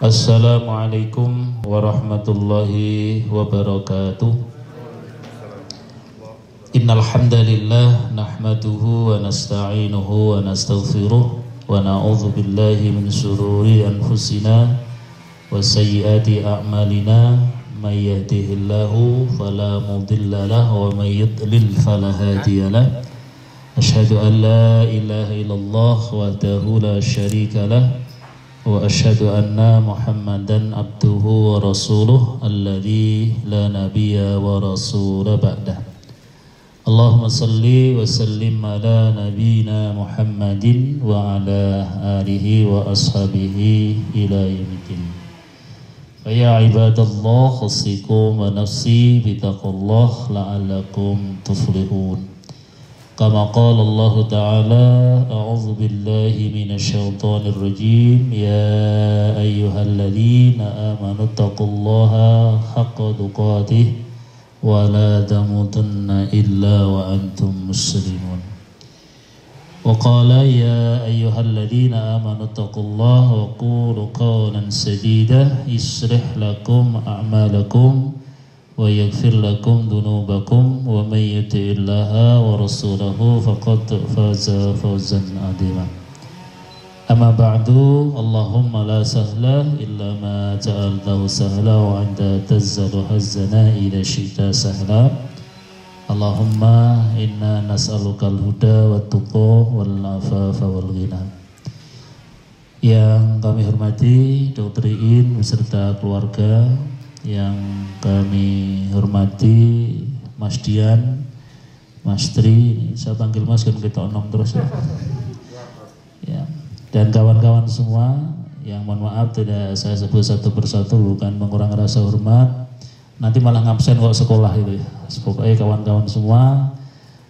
Assalamualaikum warahmatullahi wabarakatuh. Innal hamdalillah nahmaduhu wa nasta'inuhu wa nastaghfiruh wa na'udzu billahi min shururi anfusina wa sayyiati a'malina may yahdihillahu fala mudilla lahu wa may yudlil fala hadiya lahu. Asyhadu an la ilaha illallah wahdahu la syarika lahu wa asyhadu anna Muhammadan abduhu wa rasuluh alladzi la nabiyya wa rasula ba'dah. Allahumma salli wa sallim ala nabiyyina Muhammadin wa ala alihi wa ashabihi ila yaumiddin. Ya ibadallah, usikum wa nafsi bitaqwallah la'allakum tuflihun. Kama qala Allah Ta'ala, a'udzu billahi minasyaitonir rajim, ya ayyuhalladzina amanu taqullaha haqqa tuqatih wa la tamutunna illa wa antum muslimun. Wa qala ya ayyuhalladzina amanu taqullaha wa qulu qawlan sadida yuslih lakum a'malakum wa yaghfir lakum dhunubakum wa may yuti'illaha wa rasulahu faqad faza fawzan 'azima. Amma ba'du, Allahumma la sahla illa ma ja'altahu sahla wa anta tazzalu hazzana ila syi'ta sahla. Allahumma inna nas'aluka al-huda wat tuqa wal afafa wal ghina. Yang kami hormati Dr. Iin beserta keluarga, yang kami hormati Mas Dian, Mas Tri, saya panggil Mas kan kita onom terus ya. Ya, dan kawan-kawan semua yang mohon maaf tidak saya sebut satu persatu, bukan mengurangi rasa hormat, nanti malah ngabsen kok sekolah itu ya. Pokoknya kawan-kawan semua,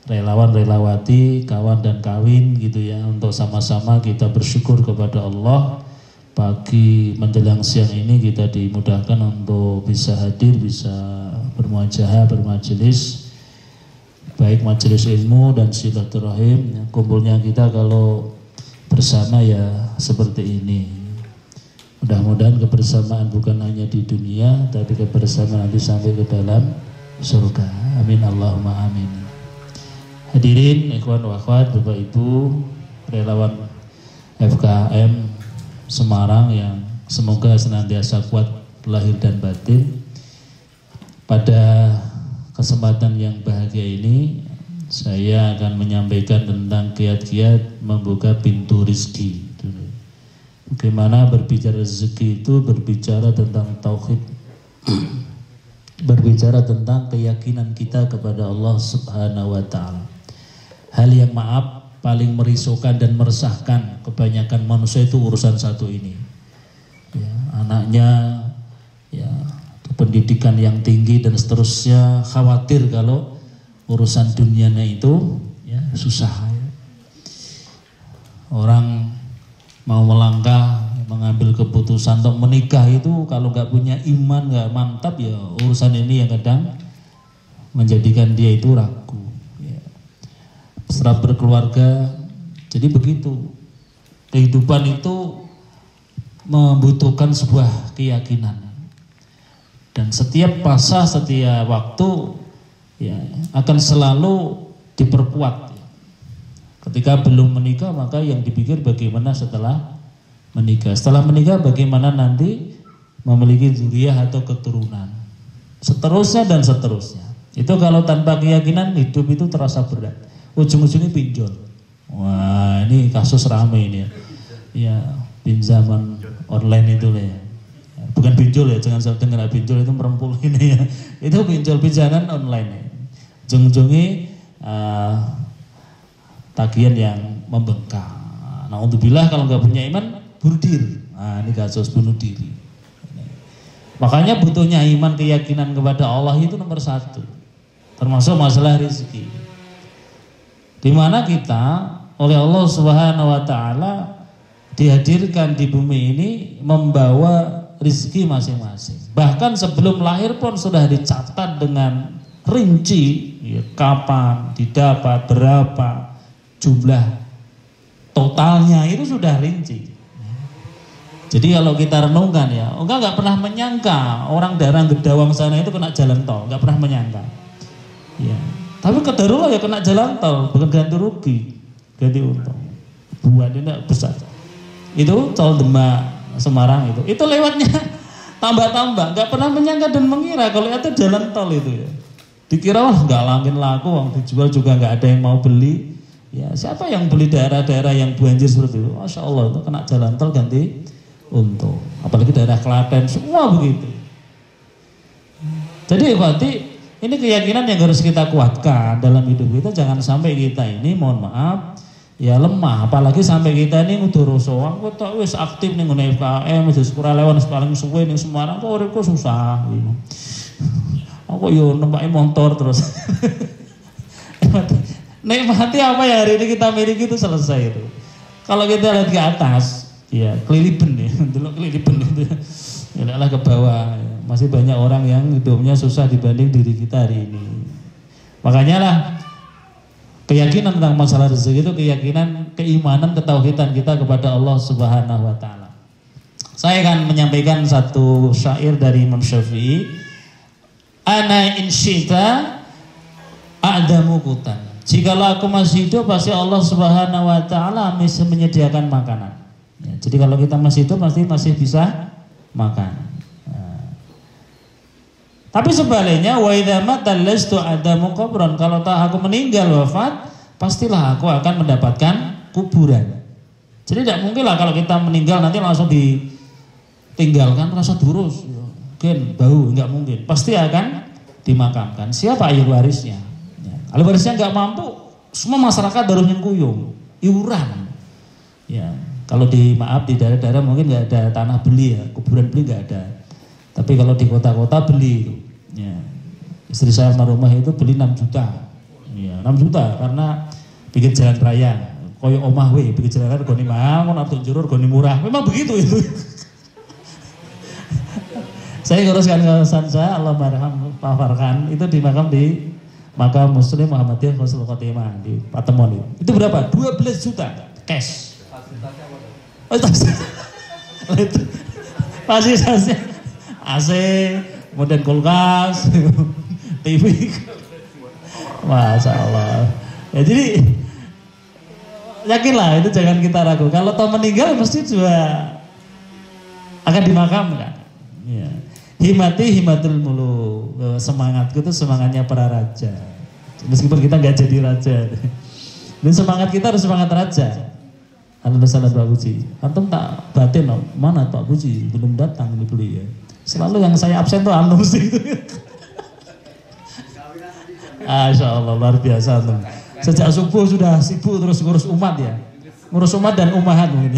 relawan relawati, kawan dan kawin gitu ya, untuk sama-sama kita bersyukur kepada Allah. Pagi menjelang siang ini kita dimudahkan untuk bisa hadir, bisa bermuajahah, bermajelis, baik majelis ilmu dan silaturahim. Kumpulnya kita kalau bersama ya seperti ini. Mudah-mudahan kebersamaan bukan hanya di dunia, tapi kebersamaan nanti sampai ke dalam surga. Amin Allahumma amin. Hadirin ikhwan wa akhwat, Bapak Ibu, relawan FKM Semarang yang semoga senantiasa kuat lahir dan batin. Pada kesempatan yang bahagia ini saya akan menyampaikan tentang kiat-kiat membuka pintu rezeki. Bagaimana berbicara rezeki itu berbicara tentang tauhid, berbicara tentang keyakinan kita kepada Allah Subhanahu wa Ta'ala. Hal yang paling merisaukan dan meresahkan kebanyakan manusia itu urusan satu ini ya, anaknya ya, pendidikan yang tinggi dan seterusnya, khawatir kalau urusan dunianya itu ya, susah ya. Orang mau melangkah mengambil keputusan untuk menikah itu kalau nggak punya iman, nggak mantap ya, urusan ini yang kadang menjadikan dia itu ragu. Setelah berkeluarga, jadi begitu. Kehidupan itu membutuhkan sebuah keyakinan. Dan setiap fase, setiap waktu ya, akan selalu diperkuat. Ketika belum menikah, maka yang dipikir bagaimana setelah menikah. Setelah menikah bagaimana nanti memiliki zuriyah atau keturunan. Seterusnya dan seterusnya. Itu kalau tanpa keyakinan hidup itu terasa berat. Ujung-ujungnya pinjol. Wah, ini kasus rame ini ya. Ya, pinjaman online itu ya. Bukan pinjol ya, jangan sampai dengar pinjol itu merempul ini ya. Itu pinjol pinjaman online ya. Ujung-ujungnya tagihan yang membengkak. Nah, alhamdulillah kalau nggak punya iman, bunuh diri. Nah, ini kasus bunuh diri. Makanya butuhnya iman, keyakinan kepada Allah itu nomor satu. Termasuk masalah rezeki. Di mana kita oleh Allah Subhanahu wa Ta'ala dihadirkan di bumi ini membawa rezeki masing-masing. Bahkan sebelum lahir pun sudah dicatat dengan rinci ya, kapan didapat, berapa jumlah totalnya itu sudah rinci. Jadi kalau kita renungkan ya, nggak pernah menyangka orang daerah Gedawang sana itu kena jalan tol, nggak pernah menyangka. Ya. Tapi Qadarullah ya kena jalan tol, bukan ganti rugi, ganti untung. Buat ini besar. Itu tol Demak Semarang itu lewatnya tambah-tambah, nggak pernah menyangka dan mengira kalau itu jalan tol itu ya. Dikira wah nggak langin laku, dijual juga nggak ada yang mau beli. Ya siapa yang beli daerah-daerah yang banjir seperti itu? Masya Allah itu kena jalan tol ganti untung. Apalagi daerah Klaten semua begitu. Jadi berarti ini keyakinan yang harus kita kuatkan dalam hidup kita. Jangan sampai kita ini mohon maaf ya lemah. Apalagi sampai kita ini udah rosoan, kita wis aktif nih ngene FKM, wis Kuralewan paling suwe ning Semarang kok uripku susah. Aku yo nembaki motor terus. Nikmati apa yang hari ini kita miliki itu selesai itu. Kalau kita lihat ke atas, ya kelilipan ya, dulu kelilipan itu, ya ke bawah. Ya. Masih banyak orang yang hidupnya susah dibanding diri kita hari ini. Makanya lah keyakinan tentang masalah rezeki itu keyakinan, keimanan, ketauhidan kita kepada Allah Subhanahu Wa Taala. Saya akan menyampaikan satu syair dari Imam Syafi'i. Ana insyita a'damu kutan. Jikalau aku masih hidup, pasti Allah Subhanahu Wa Taala bisa menyediakan makanan. Ya, jadi kalau kita masih hidup, pasti masih bisa makan. Nah. Tapi sebaliknya, wa idza mata lastu adamu qabran. Kalau aku meninggal wafat, pastilah aku akan mendapatkan kuburan. Jadi tidak mungkin lah kalau kita meninggal nanti langsung ditinggalkan rasa durus, mungkin bau, nggak mungkin. Pasti akan dimakamkan. Siapa ahli warisnya? Ahli warisnya nggak mampu, semua masyarakat harus nyengkuyung, iuran. Ya, kalau di daerah-daerah mungkin nggak ada tanah beli ya, kuburan beli nggak ada. Tapi kalau di kota-kota beli. Ya. Istri saya rumah itu beli 6 juta. Ya, 6 juta karena bikin jalan raya. Koyo omah we, bikin jalan raya goni mahal, atau jurur goni murah. Memang begitu itu. Saya nguruskan kawasan saya, Allah marham Pak Farkan, itu di makam Muslim Muhammadiyah Husnul Khotimah di Patemon itu berapa? 12 juta cash. Fasilitasnya AC, kemudian kulkas, TV. Masya Allah. Ya jadi yakinlah itu jangan kita ragu. Kalau toh meninggal pasti juga akan dimakamkan. Ya. Himati himatul mulu, semangatku itu semangatnya para raja. Meskipun kita nggak jadi raja, dan semangat kita harus semangat raja. Alhamdulillah Pak Puji. Antum tak batin loh, mana Pak Puji belum datang ini beli ya. Selalu yang saya absen tuh anus itu. Masya Allah luar biasa antum. Sejak subuh sudah sibuk terus ngurus umat ya, ngurus umat dan umahat mungkin.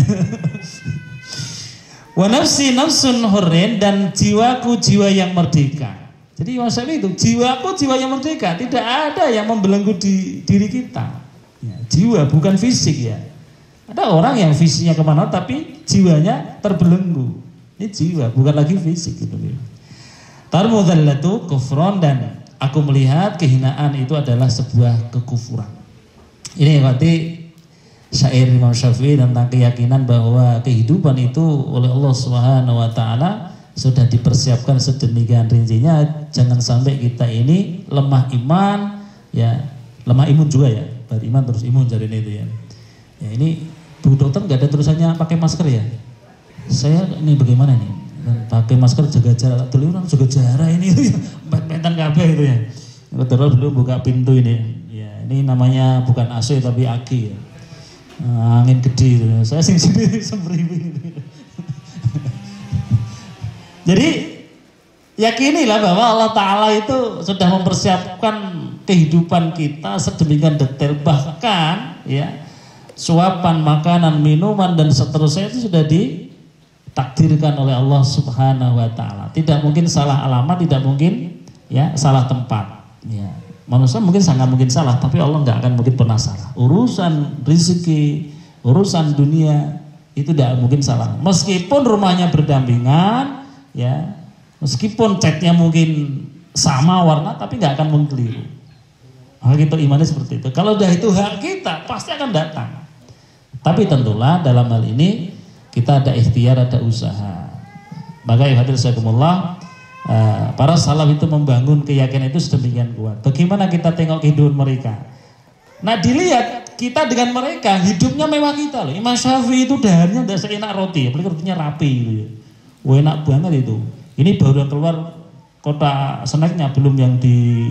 Wa nafsi nafsun hurrin, dan jiwaku jiwa yang merdeka. Jadi maksudnya itu jiwaku jiwa yang merdeka, tidak ada yang membelenggu di diri kita. Ya, jiwa bukan fisik ya. Ada orang yang fisiknya kemana tapi jiwanya terbelenggu. Ini jiwa bukan lagi fisik gitu. Tarmudallatu kufron, dan aku melihat kehinaan itu adalah sebuah kekufuran. Ini berarti syair Imam Syafi'i tentang keyakinan bahwa kehidupan itu oleh Allah Subhanahu Wa Taala sudah dipersiapkan sedemikian rincinya. Jangan sampai kita ini lemah iman, ya lemah imun juga ya, baru iman terus imun jadi itu ya. Ya ini Bu Dokter nggak ada tulisannya pakai masker ya. Saya ini bagaimana nih? Pakai masker jaga jarak dulu, jaga jarak ini itu ya, empat-empetan kabeh itu ya. Terus belum buka pintu ini. Ya ini namanya bukan AC tapi aki ya. Angin gede itu. Saya sendiri sembriwing. Jadi yakinilah bahwa Allah Ta'ala itu sudah mempersiapkan kehidupan kita sedemikian detail, bahkan ya suapan makanan, minuman dan seterusnya itu sudah ditakdirkan oleh Allah Subhanahu Wa Ta'ala. Tidak mungkin salah alamat, tidak mungkin ya salah tempat. Ya. Manusia mungkin sangat mungkin salah, tapi Allah nggak akan mungkin pernah salah. Urusan rezeki, urusan dunia itu tidak mungkin salah. Meskipun rumahnya berdampingan, ya, meskipun catnya mungkin sama warna, tapi nggak akan mungkin keliru. Maka kita imannya seperti itu. Kalau udah itu hak kita, pasti akan datang. Tapi tentulah dalam hal ini kita ada ikhtiar, ada usaha. Maka ikhwatillah, para salaf itu membangun keyakinan itu sedemikian kuat. Bagaimana kita tengok kehidupan mereka? Nah, dilihat kita dengan mereka hidupnya mewah kita loh. Imam Syafi'i itu dahannya udah seenak roti, apalagi rotinya rapi gitu ya. Wah, enak banget itu. Ini baru keluar kotak snacknya, belum yang di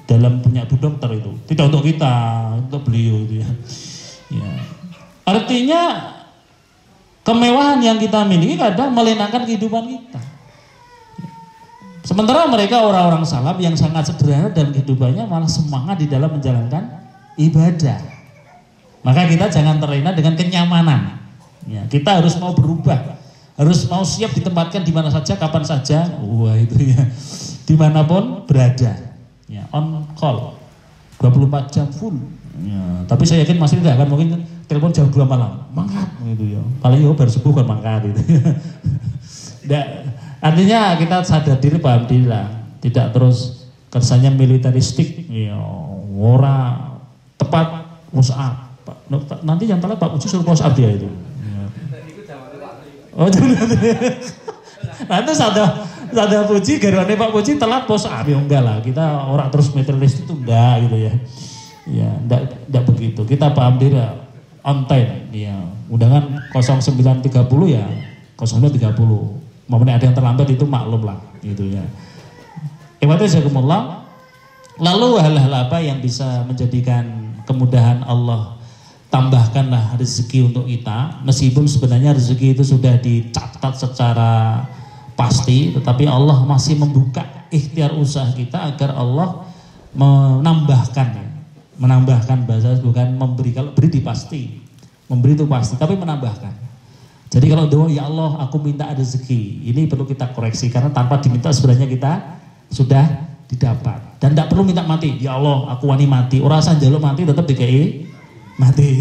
dalam punya Bu Dokter itu. Tidak untuk kita, untuk beliau itu ya. Ya. Artinya kemewahan yang kita miliki kadang melenakan kehidupan kita. Sementara mereka orang-orang salaf yang sangat sederhana dalam kehidupannya malah semangat di dalam menjalankan ibadah. Maka kita jangan terlena dengan kenyamanan. Ya, kita harus mau berubah, harus mau siap ditempatkan di mana saja, kapan saja. Wah itu ya, dimanapun berada. Ya, on call, 24 jam full. Ya, tapi saya yakin masih tidak akan mungkin telepon jam 2 malam, mangkat gitu ya. Paling yo baru subuh kan mangkat gitu. Nggak, artinya kita sadar diri, paham diri lah. Tidak terus kersanya militeristik. Ya, ora tepat push up. Nanti yang telat Pak Puji suruh push up dia itu. Ya. Oh, nanti sadar Puji, garwane Pak Puji telat push up. Ya enggak lah, kita orang terus militeristik itu enggak gitu ya. Ya, enggak begitu. Kita paham diri on time. Ya, undangan 09.30 ya 09.30. Momennya ada yang terlambat itu maklum lah gitu ya. Jazakumullah. Lalu hal-hal apa yang bisa menjadikan kemudahan Allah tambahkanlah rezeki untuk kita, meskipun sebenarnya rezeki itu sudah dicatat secara pasti, tetapi Allah masih membuka ikhtiar usaha kita agar Allah menambahkan bahasa bukan memberi, kalau beri di pasti, memberi itu pasti, tapi menambahkan. Jadi kalau doa ya Allah aku minta rezeki, ini perlu kita koreksi karena tanpa diminta sebenarnya kita sudah didapat, dan tidak perlu minta mati. Ya Allah aku wani mati, ora usah njaluk mati tetap dikei mati.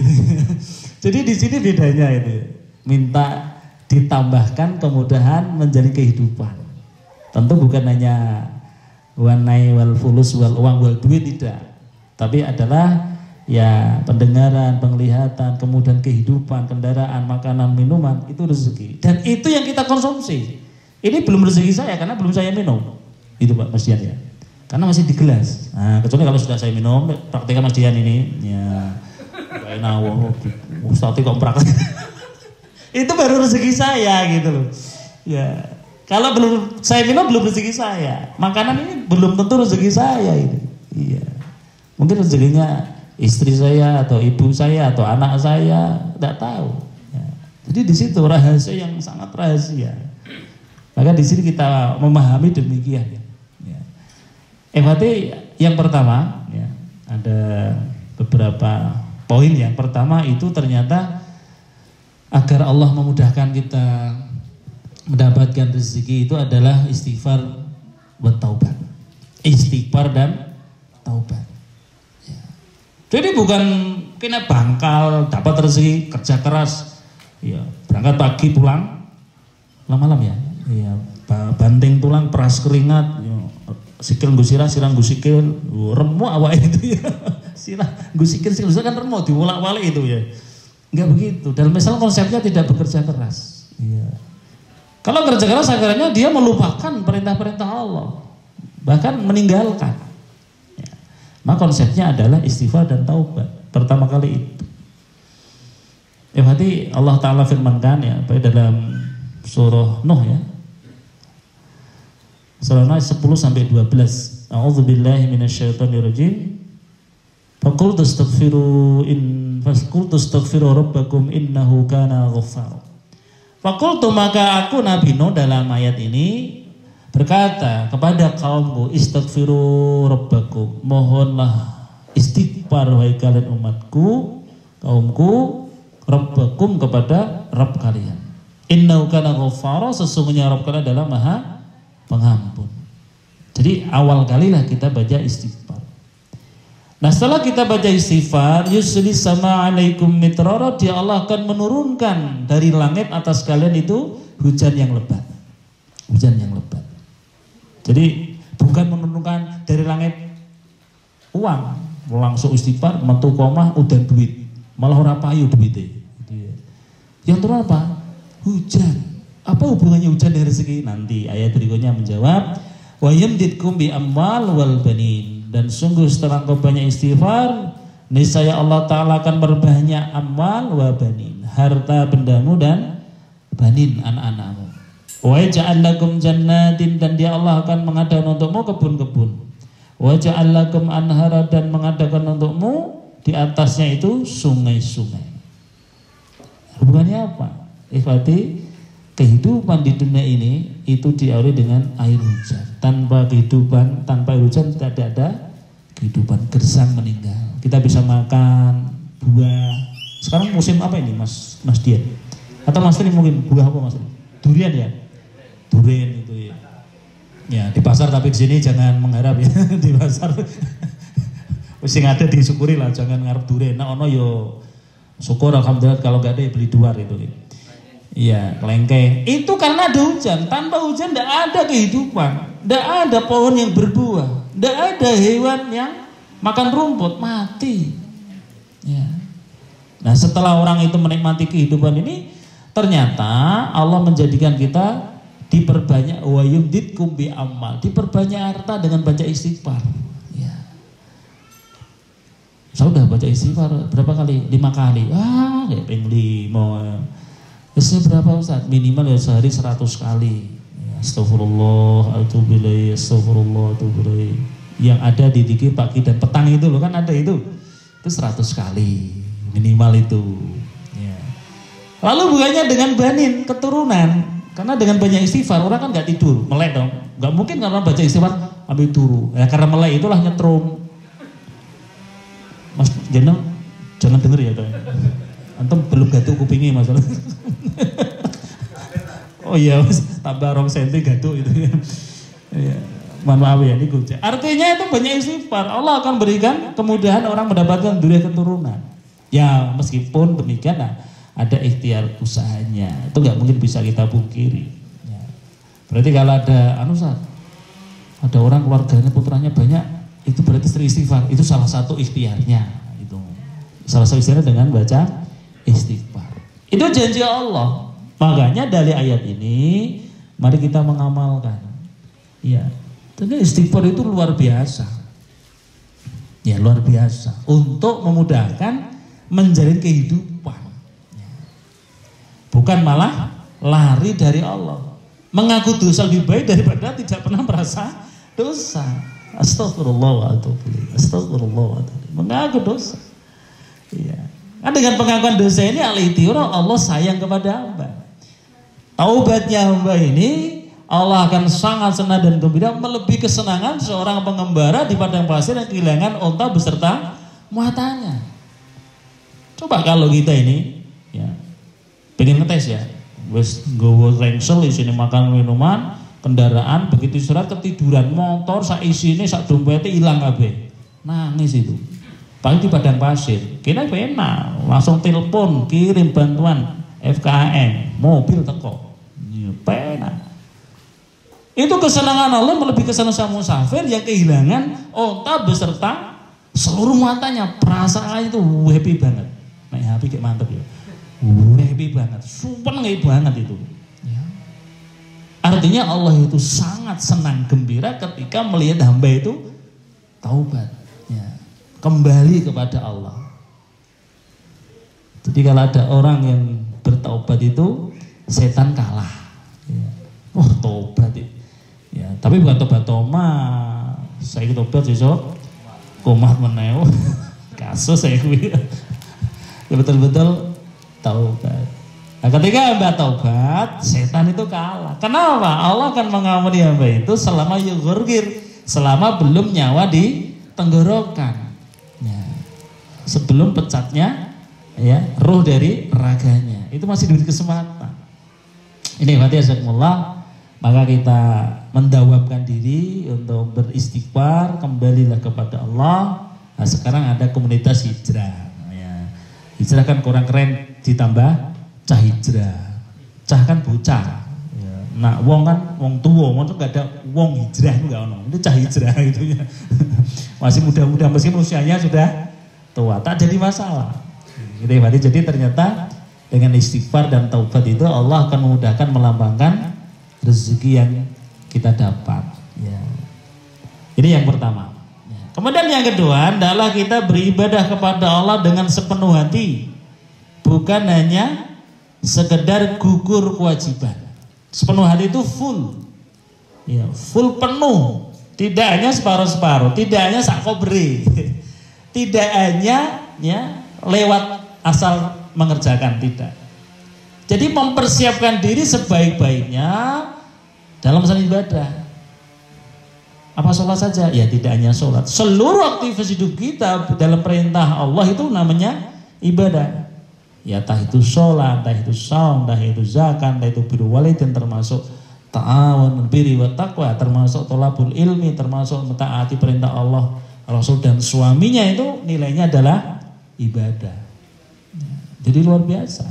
Jadi di sini bedanya itu, minta ditambahkan kemudahan menjadi kehidupan. Tentu bukan hanya wanai wal fulus wal uang wal duit, tidak, tapi adalah ya pendengaran, penglihatan, kemudian kehidupan, kendaraan, makanan, minuman, itu rezeki. Dan itu yang kita konsumsi. Ini belum rezeki saya karena belum saya minum. Itu Pak Mas Dian ya. Karena masih di gelas. Nah, kecuali kalau sudah saya minum, praktekkan Mas Dian ini. Ya, enak, Ustadz kok praktek. Itu baru rezeki saya gitu loh. Ya, kalau belum saya minum belum rezeki saya. Makanan ini belum tentu rezeki saya ini. Iya. Mungkin rezekinya istri saya atau ibu saya atau anak saya, tidak tahu. Ya. Jadi di situ rahasia yang sangat rahasia. Maka di sini kita memahami demikian. Berarti yang pertama ya, ada beberapa poin. Yang pertama itu ternyata agar Allah memudahkan kita mendapatkan rezeki itu adalah istighfar dan taubat. Istighfar dan taubat. Ya. Jadi bukan kena bangkal dapat rezeki kerja keras, ya berangkat pagi pulang malam ya, ya banting tulang peras keringat. Ya. Sikil nggo sirah nggo sikil, remuk awake itu ya. Sirah nggo sikil kan remuk diwolak-walik itu ya. Enggak begitu. Dalam Islam konsepnya tidak bekerja keras. Iya. Kalau kerja keras akhirnya dia melupakan perintah-perintah Allah. Bahkan meninggalkan. Ya. Maka konsepnya adalah istighfar dan taubat. Pertama kali itu. Ya berarti Allah Ta'ala firmankan ya, baik dalam surah Nuh ya. Surah 10 sampai 12. A'udzubillahi minasyaitonirrajim. Faqultu astaghfiru rabbakum innahu kana ghaffar. Faqultu, maka aku Nabi Nuh dalam ayat ini berkata kepada kaumku, istaghfiru rabbakum, mohonlah istighfar wahai kalian umatku, kaumku, rabbakum kepada Rabb kalian. Innahu kana ghaffar, sesungguhnya Rabb kalian adalah Maha Pengampun. Jadi awal kalilah kita baca istighfar. Nah setelah kita baca istighfar, yusli sama alaikum mitrara, dia Allah akan menurunkan dari langit atas kalian itu hujan yang lebat. Hujan yang lebat. Jadi bukan menurunkan dari langit uang, langsung istighfar, metu komah, udah duit, malah ora payu duitnya. Yang turun apa? hujan. Apa hubungannya hujan dengan rezeki? Nanti ayat berikutnya menjawab, wa yamditkum bi amwal wal banin. Dan sungguh setelah kau banyak istighfar, niscaya Allah Ta'ala akan berbanyak amwal wa banin, harta bendamu dan banin, anak-anakmu. Wa ja'al lakum jannatin, dan dia Allah akan mengadakan untukmu kebun-kebun. Wa ja'al lakum anhara, dan mengadakan untukmu di atasnya itu sungai-sungai. Hubungannya apa? Ikhwati, kehidupan di dunia ini itu diawali dengan air hujan. Tanpa kehidupan, tanpa air hujan tidak ada kehidupan, gersang meninggal. Kita bisa makan buah. Sekarang musim apa ini, Mas Dian? Atau Mas Tri mungkin buah apa, Mas Tri? Durian ya? Durian itu ya. Ya di pasar, tapi di sini jangan mengharap ya di pasar. Sing ada disyukuri lah, jangan ngarep durian. Nah ono yo syukur alhamdulillah, kalau gak ada ya beli duar itu. Iya, kelengkeng. Itu karena ada hujan. Tanpa hujan tidak ada kehidupan. Tidak ada pohon yang berbuah. Tidak ada hewan yang makan rumput, mati. Ya. Nah, setelah orang itu menikmati kehidupan ini, ternyata Allah menjadikan kita diperbanyak wa yumditkum bi amal, diperbanyak harta dengan baca istighfar. Ya. Saya sudah baca istighfar berapa kali? 5 kali. Kayak pengen mau. Biasanya berapa Ustaz? Minimal ya sehari 100 kali. Astagfirullah, atubilai, astagfirullah, atubilai. Yang ada di dikir pagi dan petang itu loh, kan ada itu. Itu 100 kali minimal itu. Ya. Lalu bukannya dengan banin, keturunan. Karena dengan banyak istighfar orang kan gak tidur, melek dong. Gak mungkin kalau baca istighfar ambil turu. Ya karena melek itulah nyetrum. Mas Jeneng, jangan denger ya dong. Antum belum gaduh kupingi masalah. Oh iya Mas, tambah 2 senti gaduh itu ya. Ya. Mohon maaf ya, ini gujah. Artinya itu banyak istighfar, Allah akan berikan kemudahan orang mendapatkan durian keturunan. Ya meskipun demikian ada ikhtiar usahanya, itu nggak mungkin bisa kita pungkiri. Ya. Berarti kalau ada ada orang keluarganya putranya banyak, itu berarti sering istighfar. Itu salah satu ikhtiarnya. Itu salah satu ikhtiarnya dengan baca istighfar. Itu janji Allah. Makanya dari ayat ini mari kita mengamalkan. Ya, jadi istighfar itu luar biasa. Ya, luar biasa untuk memudahkan menjalin kehidupan. Ya. Bukan malah lari dari Allah. Mengaku dosa lebih baik daripada tidak pernah merasa dosa. Astagfirullahaladzim. Astagfirullahaladzim. Mengaku dosa. Iya. Nah, dengan pengakuan dosa ini al-itiraf, Allah sayang kepada hamba. Taubatnya hamba ini Allah akan sangat senang dan gembira, melebihi kesenangan seorang pengembara di padang pasir yang kehilangan onta beserta muatannya. Coba kalau kita ini ya pengen ngetes ya, wes nggawa ransel isine makan minuman, kendaraan, begitu istirahat ketiduran, motor sak isine sak dompete ilang kabeh. Nangis itu. Paling di padang pasir, kita enak, langsung telepon, kirim bantuan FKM, mobil teko, penak. Itu kesenangan Allah melebihi kesenangan musafir yang kehilangan onta beserta seluruh matanya. Perasaan itu happy banget. Nah, happy kayak mantep ya, happy banget, super happy banget itu. Ya. Artinya Allah itu sangat senang gembira ketika melihat hamba itu taubat. Kembali kepada Allah. Jadi kalau ada orang yang bertaubat itu setan kalah. Ya. Oh taubat ya, tapi bukan tobat toma. Saya tobat besok komat meneo. Kasus saya kuwi. Ya betul-betul taubat. Nah, ketika hamba taubat, setan itu kalah. Kenapa? Allah akan mengampuni hamba itu selama yughurgir, selama belum nyawa di tenggorokan. Ya. Sebelum pecatnya ya roh dari raganya, itu masih diberi kesempatan. Ini berarti azakumullah, maka kita mendawamkan diri untuk beristighfar, kembalilah kepada Allah. Nah, sekarang ada komunitas hijrah. Ya. Hijrah kan kurang keren, ditambah cah hijrah. Cah kan bocah. Ya. Nah, wong kan wong tua, wong itu nggak ada wong hijrah itu nggak ono. Itu cah hijrah gitu ya. Masih muda-muda meskipun usianya sudah tua, tak jadi masalah. Gitu ya, jadi ternyata Dengan istighfar dan taubat itu Allah akan memudahkan melambangkan rezeki yang kita dapat. Ya. Ini yang pertama. Ya. Kemudian yang kedua adalah kita beribadah kepada Allah dengan sepenuh hati, bukan hanya sekedar gugur kewajiban. Sepenuh hati itu full, ya, full penuh, tidak hanya separuh-separuh, tidak hanya sakobre, tidak hanya ya lewat asal mengerjakan, tidak. Jadi mempersiapkan diri sebaik-baiknya dalam masalah ibadah. Apa sholat saja? Ya tidak hanya sholat. Seluruh aktivitas hidup kita dalam perintah Allah itu namanya ibadah. Ya entah itu sholat, entah itu saum, entah itu zakat, entah itu birrul walidain, termasuk ta'awun birri wa taqwa, termasuk thalabul ilmi, termasuk mentaati perintah Allah, Rasul dan suaminya, itu nilainya adalah ibadah. Jadi luar biasa.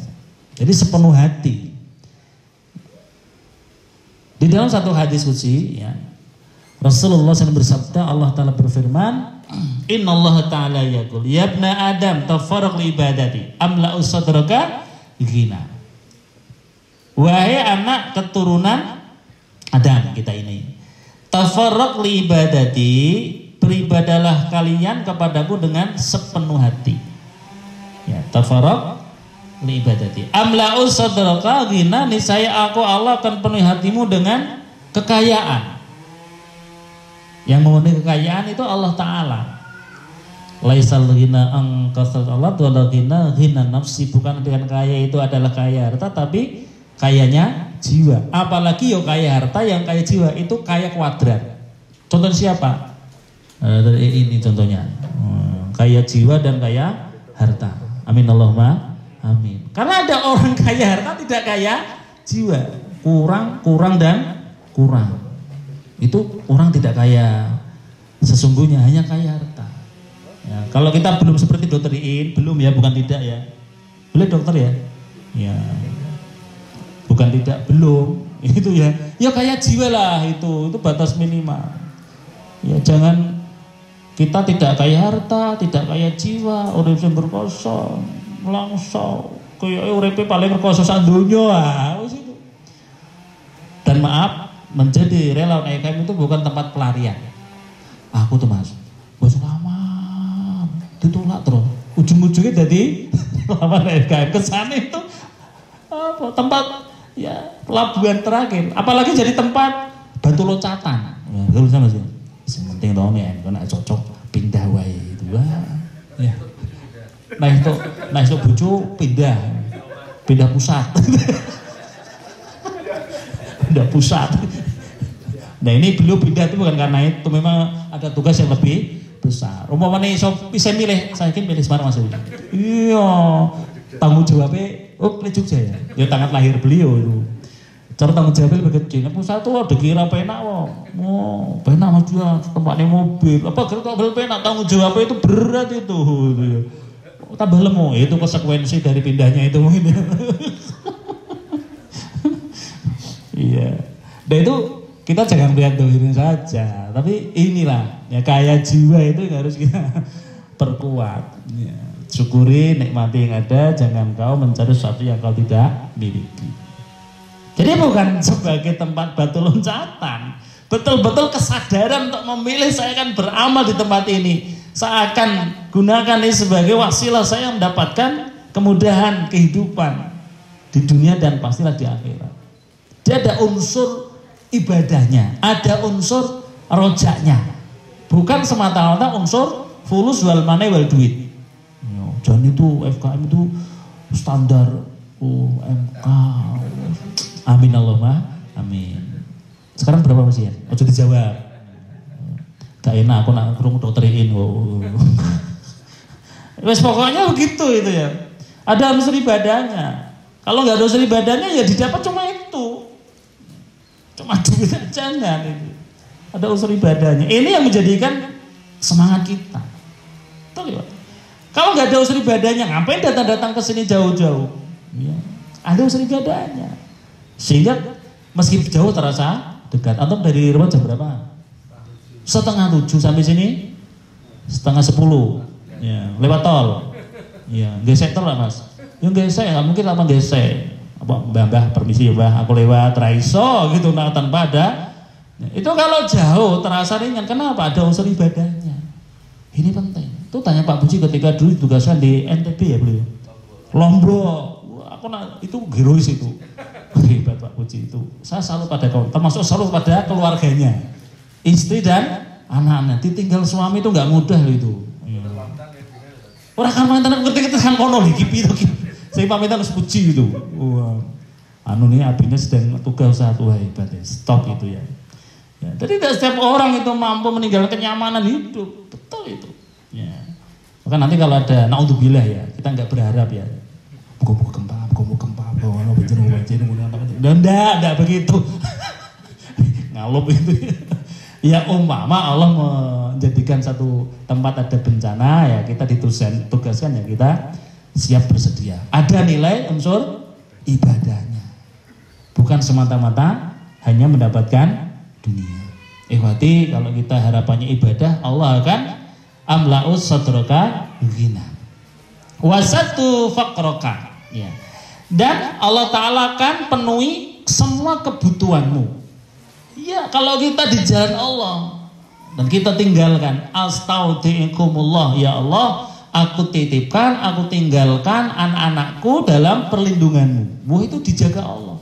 Jadi sepenuh hati. Di dalam satu hadis qudsi ya, Rasulullah SAW bersabda, Allah Ta'ala berfirman, Inna Allah Ta'ala yaqul, ya ibna Adam tafarraq li ibadati amla'u sadraka ghina. Wahai anak keturunan Adam kita ini, tafarraq li ibadati, beribadalah kalian kepadaku dengan sepenuh hati. Ya, tafarraq li ibadati amla'u sadraka ghina, niscaya aku Allah akan penuhi hatimu dengan kekayaan. Yang memenuhi kekayaan itu Allah Ta'ala. Laisal ghina an kasrat Allah wal ghina ghina nafsi, bukan dengan kaya itu adalah kaya harta, tapi kayanya jiwa. Apalagi yo kaya harta yang kaya jiwa itu kaya kuadrat. Contoh siapa? Ini contohnya. Kaya jiwa dan kaya harta. Amin Allahumma amin. Karena ada orang kaya harta tidak kaya jiwa, kurang dan kurang. Itu orang tidak kaya sesungguhnya, hanya kaya harta. Ya, kalau kita belum seperti dokter Iin, belum ya, bukan tidak ya. Boleh dokter ya? Ya. Bukan tidak, belum. Itu ya. Ya kaya jiwa lah itu batas minimal. Ya jangan kita tidak kaya harta, tidak kaya jiwa, urip sing berkoso, langsung kaya uripe paling rekoso sak donya. Wis itu. Dan maaf, menjadi relawan EKM itu bukan tempat pelarian. Aku tuh mas, bos lama ditolak terus, ujung-ujungnya jadi relawan EKM. Kesannya itu apa? Tempat ya pelabuhan terakhir. Apalagi jadi tempat batu loncatan. Ya, terus sama sih. Penting dong ya, kalau cocok pindah wae itu. Ya. Nah itu bucu pindah pusat. Pindah pusat. Nah ini beliau pindah itu bukan karena itu, memang ada tugas yang lebih besar. Umpamanya bisa milih, saya yakin milih Semarang Mas. Iya, tanggung jawabnya, pilih Jogja ya. Ya tangan lahir beliau itu. Cara tanggung jawabnya lebih kecil. Pusat itu dikira penak wong. Oh, penak mas dia, tempatnya mobil. Apa kalau mobil penak, tanggung jawabnya itu berat itu. Tambah lemu, itu konsekuensi dari pindahnya itu mungkin. Iya. Dan itu kita jangan lihat dohirin saja, tapi inilah ya kaya jiwa itu yang harus kita perkuat. Ya. Syukuri, nikmati yang ada, jangan kau mencari sesuatu yang kau tidak miliki. Jadi bukan sebagai tempat batu loncatan, betul-betul kesadaran untuk memilih saya akan beramal di tempat ini. Saya akan gunakan ini sebagai wasilah saya mendapatkan kemudahan kehidupan di dunia dan pastilah di akhirat. Dia ada unsur ibadahnya, ada unsur rojaknya, bukan semata-mata unsur fulus wal mane wal duit. Dan itu FKM itu standar UMK. Amin Allahumma amin. Sekarang berapa masih ya? Ojo dijawab. Gak enak aku nak krungu dokterin. Wes pokoknya begitu itu ya. Ada unsur ibadahnya. Kalau nggak ada unsur ibadahnya ya didapat cuma itu. Cuma duit jangan itu. Ada unsur ibadahnya. Ini yang menjadikan semangat kita. Betul ya? Kalau nggak ada unsur ibadahnya, ngapain datang-datang ke sini jauh-jauh? Ya. Ada unsur ibadahnya. Sehingga meski jauh terasa dekat. Atau dari rumah jam berapa? 6:30 sampai sini 6:30. Ya, lewat tol. Ya, gesek tol lah mas. Yang gesek nggak mungkin apa gesek. Apa mbah permisi ya mbah, aku lewat raiso gitu nah tanpa ada. Itu kalau jauh terasa ringan. Kenapa? Ada unsur ibadahnya. Ini penting. Itu tanya Pak Puji ketika dulu tugaskan di NTB ya beliau. Lombok. Aku itu herois itu. Hebat Pak Puji itu. Saya selalu pada termasuk selalu pada keluarganya. Istri dan anak-anak. Ditinggal suami itu nggak mudah loh itu. Orang kan mantan ketika kan kono nih kipi itu. Saya pamitan harus puji gitu. Wah, anu nih abinya sedang tugas satu hebat ya. Stop itu ya. Ya, jadi tidak setiap orang itu mampu meninggalkan kenyamanan hidup, betul itu. Ya. Maka nanti kalau ada naudzubillah ya, kita nggak berharap ya. Muka-muka gempa, dan enggak begitu. Ngalup itu. Ya umpama Allah menjadikan satu tempat ada bencana ya kita ditugaskan ya kita siap bersedia. Ada nilai unsur ibadahnya. Bukan semata-mata hanya mendapatkan dunia. Ikhwati, kalau kita harapannya ibadah, Allah akan amla'us sadraka ghina wasatu faqraka ya. Dan Allah Ta'ala akan penuhi semua kebutuhanmu. Ya, kalau kita di jalan Allah dan kita tinggalkan astaudiikumullah ya Allah, aku titipkan, aku tinggalkan anak-anakku dalam perlindunganmu. Wah, itu dijaga Allah.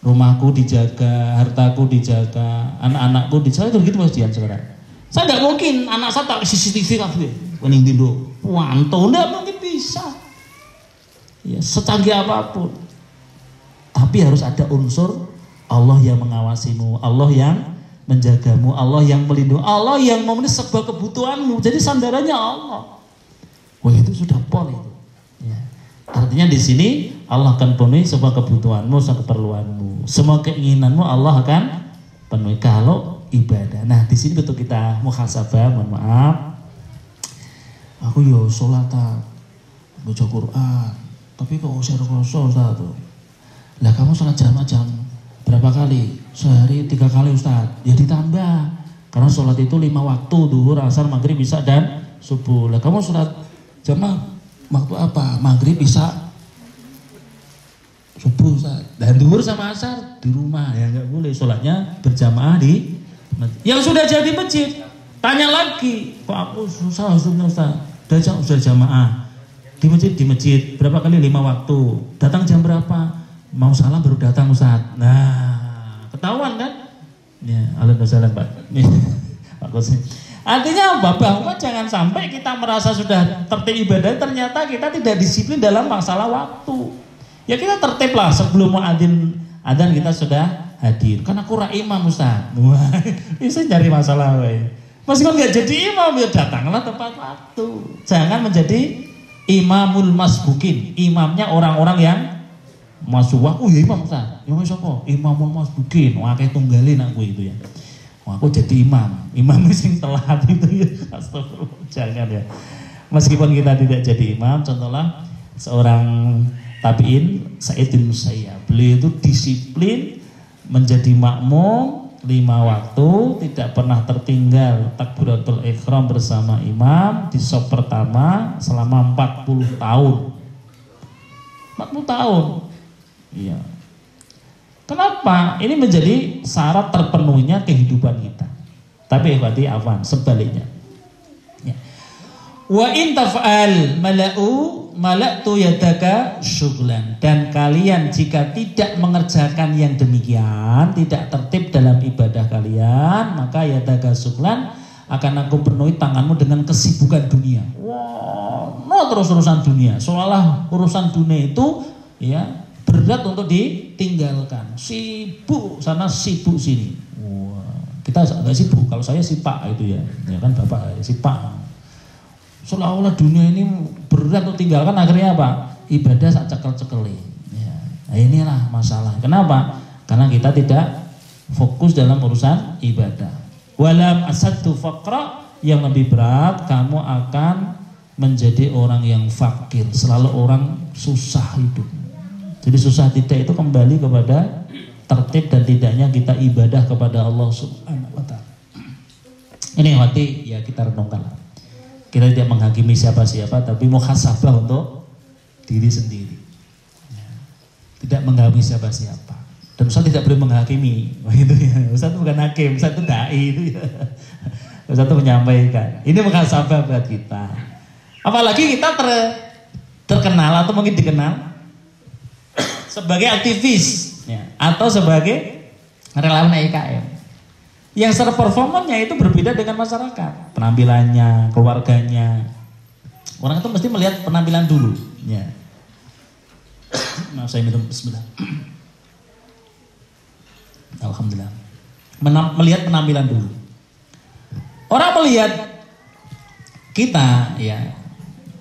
Rumahku dijaga, hartaku dijaga, anak-anakku dijaga, itu begitu Mas Dian sekarang. Saya tidak mungkin anak saya tak CCTV kafe, pening tidur, wanto, tidak mungkin bisa. Ya, secanggih apapun, tapi harus ada unsur Allah yang mengawasimu, Allah yang menjagamu, Allah yang melindungi, Allah yang memenuhi sebuah kebutuhanmu. Jadi sandarannya Allah. Wah, itu sudah pol itu. Ya. Artinya di sini Allah akan penuhi semua kebutuhanmu, semua keperluanmu, semua keinginanmu Allah akan penuhi kalau ibadah. Nah di sini betul kita muhasabah. Mohon maaf, aku yo sholat baca Quran, tapi kok usir kroso Ustaz tuh. Lah kamu sholat jamaah jam berapa kali? Sehari 3 kali Ustaz. Ya ditambah, karena sholat itu 5 waktu, duhur, asar, maghrib, isya dan subuh. Lah kamu sholat jamaah waktu apa? Maghrib, isya, subuh Ustaz. Dan duhur sama asar di rumah ya nggak boleh, sholatnya berjamaah di masjid. Yang sudah jadi masjid tanya lagi, kok aku susah Ustaz? Sudah jamaah di masjid berapa kali? 5 waktu. Datang jam berapa? Mau salam baru datang Ustaz. Nah ketahuan kan? Ya alhamdulillah Pak. Artinya apa? Bahwa jangan sampai kita merasa sudah tertib ibadah, ternyata kita tidak disiplin dalam masalah waktu. Ya kita tertib lah sebelum adzan kita sudah hadir. Kan aku imam Ustaz. Wah, bisa cari masalah we. Meskipun nggak jadi imam ya datanglah tepat waktu. Jangan menjadi imamul masbukin, imamnya orang-orang yang masuk. Oh ya imam Ustaz. Yang siapa? Imamul masbukin. Wah kayak tunggalin aku itu ya. Wah, aku jadi imam sing telat itu ya. Astagfirullah. Jangan ya. Meskipun kita tidak jadi imam, contohnya seorang tabi'in Sa'id bin Musayyab, beliau itu disiplin menjadi makmum 5 waktu, tidak pernah tertinggal takbiratul ihram bersama imam di shaf pertama selama 40 tahun. 40 tahun. Iya. Kenapa? Ini menjadi syarat terpenuhinya kehidupan kita. Tapi ikhwati afwan, sebaliknya. Ya. Wa in taf'al mala'tu yadaka syughlan. Dan kalian jika tidak mengerjakan yang demikian, tidak tertib dalam ibadah kalian, maka yadaka syughlan, akan aku penuhi tanganmu dengan kesibukan dunia. Wah, terus urusan dunia. Seolah urusan dunia itu ya berat untuk ditinggalkan. Sibuk sana, sibuk sini. Wah, kita nggak sibuk. Kalau saya si Pak itu ya kan Bapak si Pak. Seolah-olah dunia ini berat untuk tinggalkan, akhirnya apa? Ibadah sak cekel-cekeli. Ya. Nah inilah masalah. Kenapa? Karena kita tidak fokus dalam urusan ibadah. Walam asaddu faqra, yang lebih berat kamu akan menjadi orang yang fakir, selalu orang susah hidup. Jadi susah tidak itu kembali kepada tertib dan tidaknya kita ibadah kepada Allah Subhanahu wa taala. Ini hati ya kita renungkan. Kita tidak menghakimi siapa-siapa, tapi muhasabah untuk diri sendiri. Ya. Tidak menghakimi siapa-siapa. Dan Ustaz tidak boleh menghakimi. Itu ya. Ustaz itu bukan hakim, Ustaz itu dai itu ya. Ustaz itu menyampaikan. Ini muhasabah buat kita. Apalagi kita terkenal atau mungkin dikenal sebagai aktivis ya, atau sebagai relawan IKM. Yang secara performanya itu berbeda dengan masyarakat. Penampilannya, keluarganya. Orang itu mesti melihat penampilan dulu. Ya. Maaf saya minum bismillah. Alhamdulillah. Melihat penampilan dulu. Orang melihat kita ya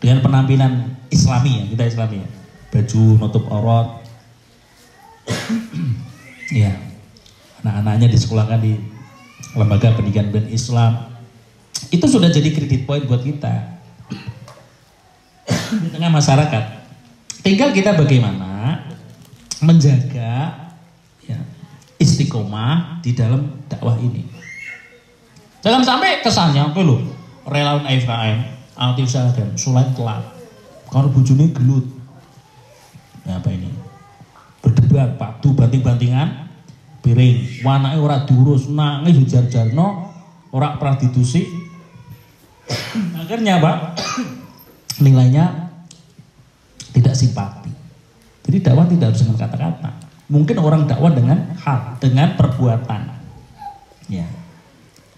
dengan penampilan Islami ya, kita Islami ya. Baju nutup aurat. Ya. Anak-anaknya disekolahkan di lembaga pendidikan Islam. Itu sudah jadi kredit point buat kita di tengah masyarakat. Tinggal kita bagaimana menjaga ya, istiqomah di dalam dakwah ini. Jangan sampai kesannya oke loh, relawan IKM, aktif dan sulai telat. Kalau bujune gelut. Ya apa ini? Berdebat, padu, banting-bantingan, piring, wanake ora diurus, nangis ujar-jarno, ora pernah ditusik. Akhirnya Pak, nilainya tidak simpati. Jadi dakwah tidak harus dengan kata-kata. Mungkin orang dakwah dengan hal, dengan perbuatan. Ya.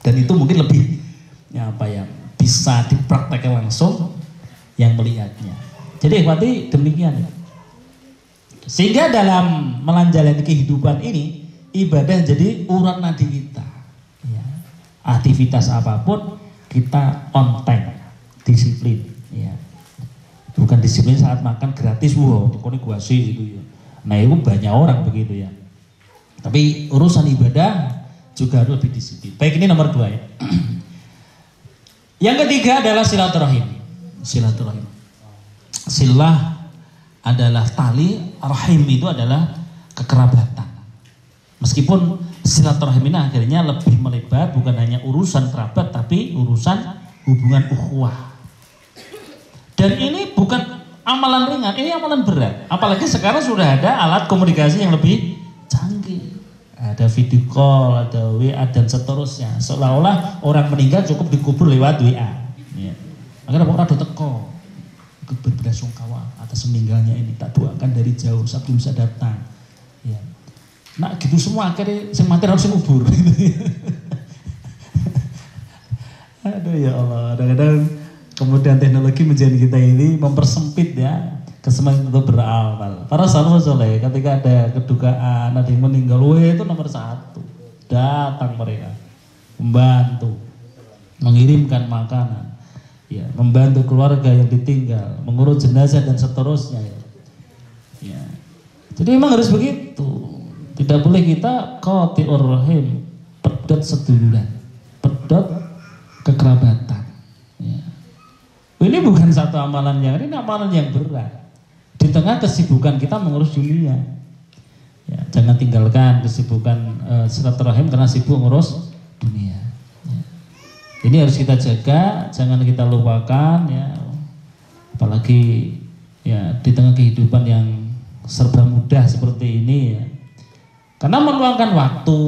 Dan itu mungkin lebih ya apa ya, bisa dipraktekkan langsung yang melihatnya. Jadi ikhwati demikian ya. Sehingga dalam menjalani kehidupan ini ibadah jadi urat nadi kita. Ya. Aktivitas apapun kita on time, disiplin. Ya. Bukan disiplin saat makan gratis, wow, tekoni guasi itu ya. Nah itu banyak orang begitu ya. Tapi urusan ibadah juga harus lebih disiplin. Baik, ini nomor 2 ya. Yang ketiga adalah silaturahim. Silaturahim. Silah adalah tali, rahim itu adalah kekerabatan. Meskipun silaturahim ini akhirnya lebih melebar, bukan hanya urusan kerabat, tapi urusan hubungan ukhuwah. Dan ini bukan amalan ringan, ini amalan berat. Apalagi sekarang sudah ada alat komunikasi yang lebih canggih. Ada video call, ada WA dan seterusnya. Seolah-olah orang meninggal cukup dikubur lewat WA. Ya. Akhirnya orang udah teko. Berbelasungkawa atas meninggalnya ini, tak doakan dari jauh, saya belum bisa datang. Ya. Nah gitu semua akhirnya yang mati harus ngubur. Aduh ya Allah, kadang-kadang kemudian teknologi menjadi kita ini mempersempit ya kesempatan untuk beramal. Para salafus soleh ketika ada kedukaan, ada yang meninggal, itu nomor 1. Datang mereka, membantu, mengirimkan makanan, ya, membantu keluarga yang ditinggal, mengurus jenazah dan seterusnya. Ya. Jadi memang harus begitu. Tidak boleh kita qati'ur rahim, pedot seduluran, pedot kekerabatan. Ya. Ini bukan satu amalan yang ini amalan yang berat. Di tengah kesibukan kita mengurus dunia, ya, jangan tinggalkan kesibukan silaturahim karena sibuk ngurus dunia. Ya. Ini harus kita jaga, jangan kita lupakan, ya. Apalagi ya di tengah kehidupan yang serba mudah seperti ini, ya. Karena meluangkan waktu,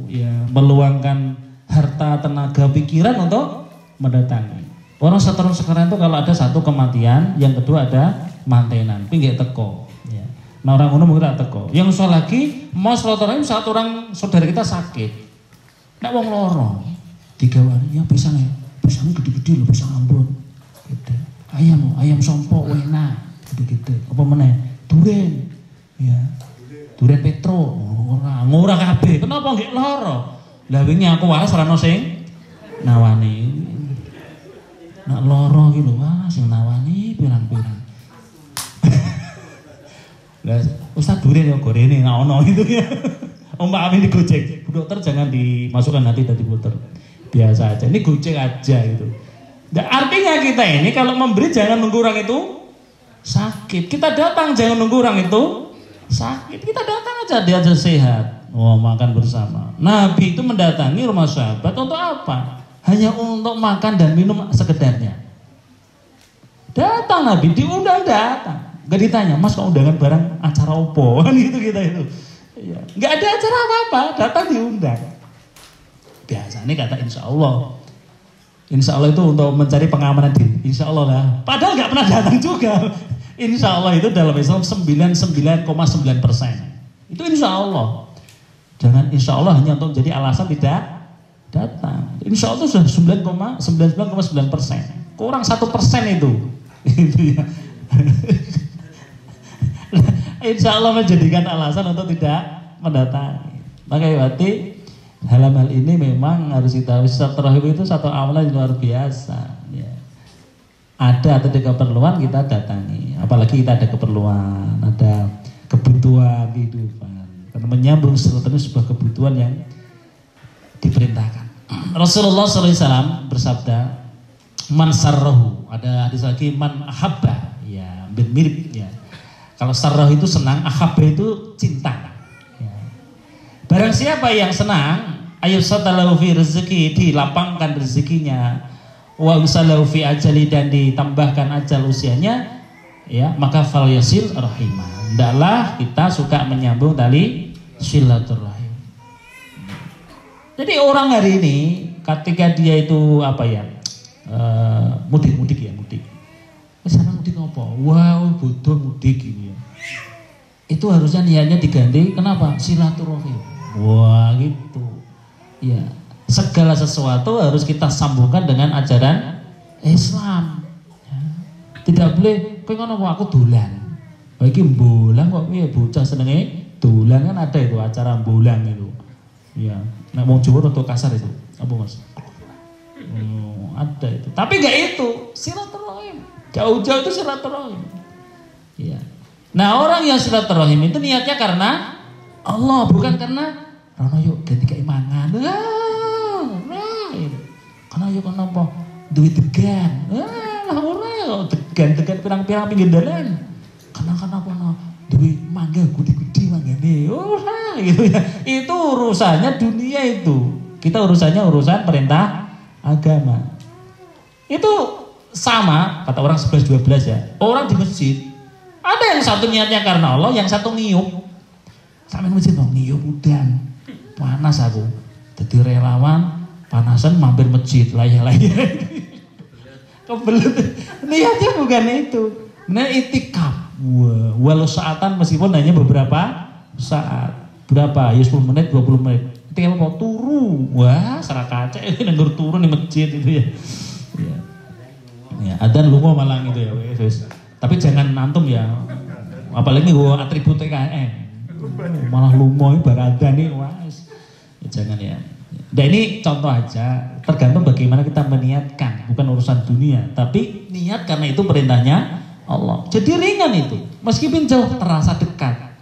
ya, meluangkan harta, tenaga, pikiran untuk mendatangi. Orang sekarang itu kalau ada satu kematian, yang kedua ada mantenan, pinggir teko. Ya. Nah orang umum kita teko. Yang soal lagi mau silaturahim saat orang saudara kita sakit, nak wong loro, digawani, ya pisangnya gede-gede loh, pisang Ambon, gitu. Ayam sompo enak, gede-gede. Apa meneh? Duren, ya, duren Petro, ora kabeh. Kenapa nggih loro? Lah wingi aku wae sarana sing nawani. Nak loro iki lho, wah sing nawani pirang-pirang. Lah Ustaz duren ya gorene nggak ono itu ya. Umpamane di Gojek, Bu Dokter jangan dimasukkan nanti tadi puter. Biasa aja, ini Gojek aja gitu. Nah, artinya kita ini kalau memberi jangan nunggu orang itu sakit. Kita datang jangan nunggu orang itu sakit. Kita datang aja dia aja sehat. Oh, makan bersama. Nabi itu mendatangi rumah sahabat untuk apa? Hanya untuk makan dan minum sekedarnya. Datang Nabi, diundang datang. Gak ditanya, Mas kok undangan barang acara opo? Kan gitu kita itu. Ya. Gak ada acara apa-apa, datang diundang. Biasanya kata insya Allah. Insya Allah itu untuk mencari pengamanan diri. Insya Allah lah. Padahal gak pernah datang juga. Insya Allah itu dalam Islam 99,9%. Itu insya Allah. Jangan insya Allah hanya untuk jadi alasan tidak datang. Insya Allah itu sudah 99,9%. Kurang 1% itu. Itu ya. Insya Allah menjadikan alasan untuk tidak mendatangi. Maka berarti dalam hal ini memang harus kita silaturahim itu satu amalan yang luar biasa. Ya. Ada atau ada keperluan kita datangi. Apalagi kita ada keperluan, ada kebutuhan kehidupan. Karena menyambung silaturahim sebuah kebutuhan yang diperintahkan. Rasulullah SAW bersabda, man sarrahu, ada hadis lagi man ahabba, ya mirip ya. Kalau sarrahu itu senang, ahabba itu cinta. Ya. Barang siapa yang senang, ayusatalahu fi rezeki, dilapangkan rezekinya, wa usalahu fi ajali, dan ditambahkan ajal usianya, ya maka fal yasil rahimah. Hendaklah kita suka menyambung tali silaturahim. Jadi orang hari ini ketika dia itu apa ya, mudik. Sana mudik apa? Wow, bodoh mudik ini ya. Itu harusnya niatnya diganti. Kenapa? Silaturahim. Wah gitu. Ya, segala sesuatu harus kita sambungkan dengan ajaran Islam. Ya. Tidak boleh, kau ngono aku dolan. Bagi bolang kok ya bocah senenge dolan, kan ada itu acara bolang itu. Ya, nek wong Jawa rada kasar itu. Apa Mas? Ada itu. Tapi enggak itu, silaturahim. Jauh-jauh itu silaturahim. Ya. Nah, orang yang silaturahim itu niatnya karena Allah, bukan karena rono yuk ganti keimangan. Karena yuk kenapa? Duit degan. Ora degan pirang-pirang pinggir dalan. Kenapa duit mangga gede-gede manggane. Ora gitu ya. Itu urusannya dunia itu. Kita urusannya urusan perintah agama. Itu sama kata orang 11-12 ya. Orang di masjid ada yang satu niatnya karena Allah, yang satu ngiyup. Sampai masjid dong ngiyup udan. Panas aku. Jadi relawan panasan mampir masjid layah-layah. Kebelet. Niatnya bukan itu. Nah itikaf. Walau saatan meskipun hanya beberapa saat. Berapa? Ya 10 menit, 20 menit. Tinggal mau turu. Wah, salah kaca nenggur turun di masjid itu ya. Ya. Ya, adzan lunga malang itu ya, wes. Tapi jangan nantum ya. Apalagi gua atribut TKN. Malah lunga bar adzan nih, wes. Ya, jangan ya. Dan ini contoh aja, tergantung bagaimana kita meniatkan, bukan urusan dunia, tapi niat karena itu perintahnya Allah. Jadi ringan itu, meskipun jauh terasa dekat.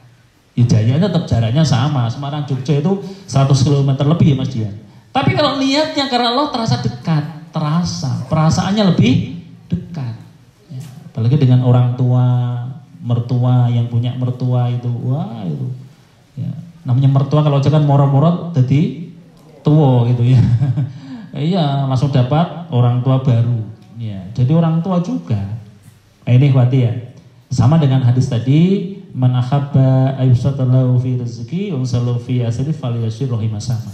Hidayahnya tetap jaraknya sama, Semarang Jogja itu 100 km lebih ya Mas Dian. Tapi kalau niatnya karena Allah terasa dekat, terasa, perasaannya lebih dekat. Ya, apalagi dengan orang tua, mertua yang punya mertua itu, wah itu. Ya, namanya mertua kalau jangan moro-moro jadi tua gitu ya. Iya, langsung dapat orang tua baru. Ya, jadi orang tua juga. Ini berarti ya. Sama dengan hadis tadi, man ahabba ayyusatalahu fi rizqi wa sallu fi asri falyashir rahimasama.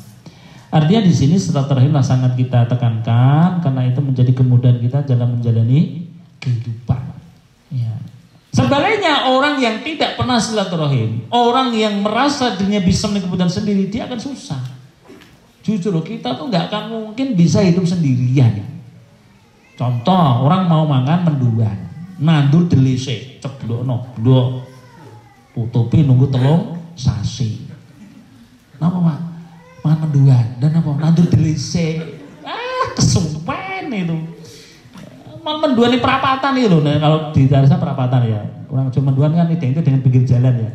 Artinya di sini silaturahimlah sangat kita tekankan karena itu menjadi kemudahan kita dalam menjalani kehidupan. Ya. Sebaliknya orang yang tidak pernah silaturahim, orang yang merasa dirinya bisa memiliki kebutuhan sendiri, dia akan susah. Jujur loh, kita tuh nggak akan mungkin bisa hidup sendirian. Contoh, orang mau mangan menduan, nandur delise, ceblokno, blok, tutupi nunggu telung sasi. Napa Mak? Mangan menduan dan apa? Nandur delise. Kesupen itu. Mangan menduan ini perapatan itu loh. Nah, kalau di Darsa perapatan ya. Orang cuma menduan kan identik dengan pinggir jalan ya.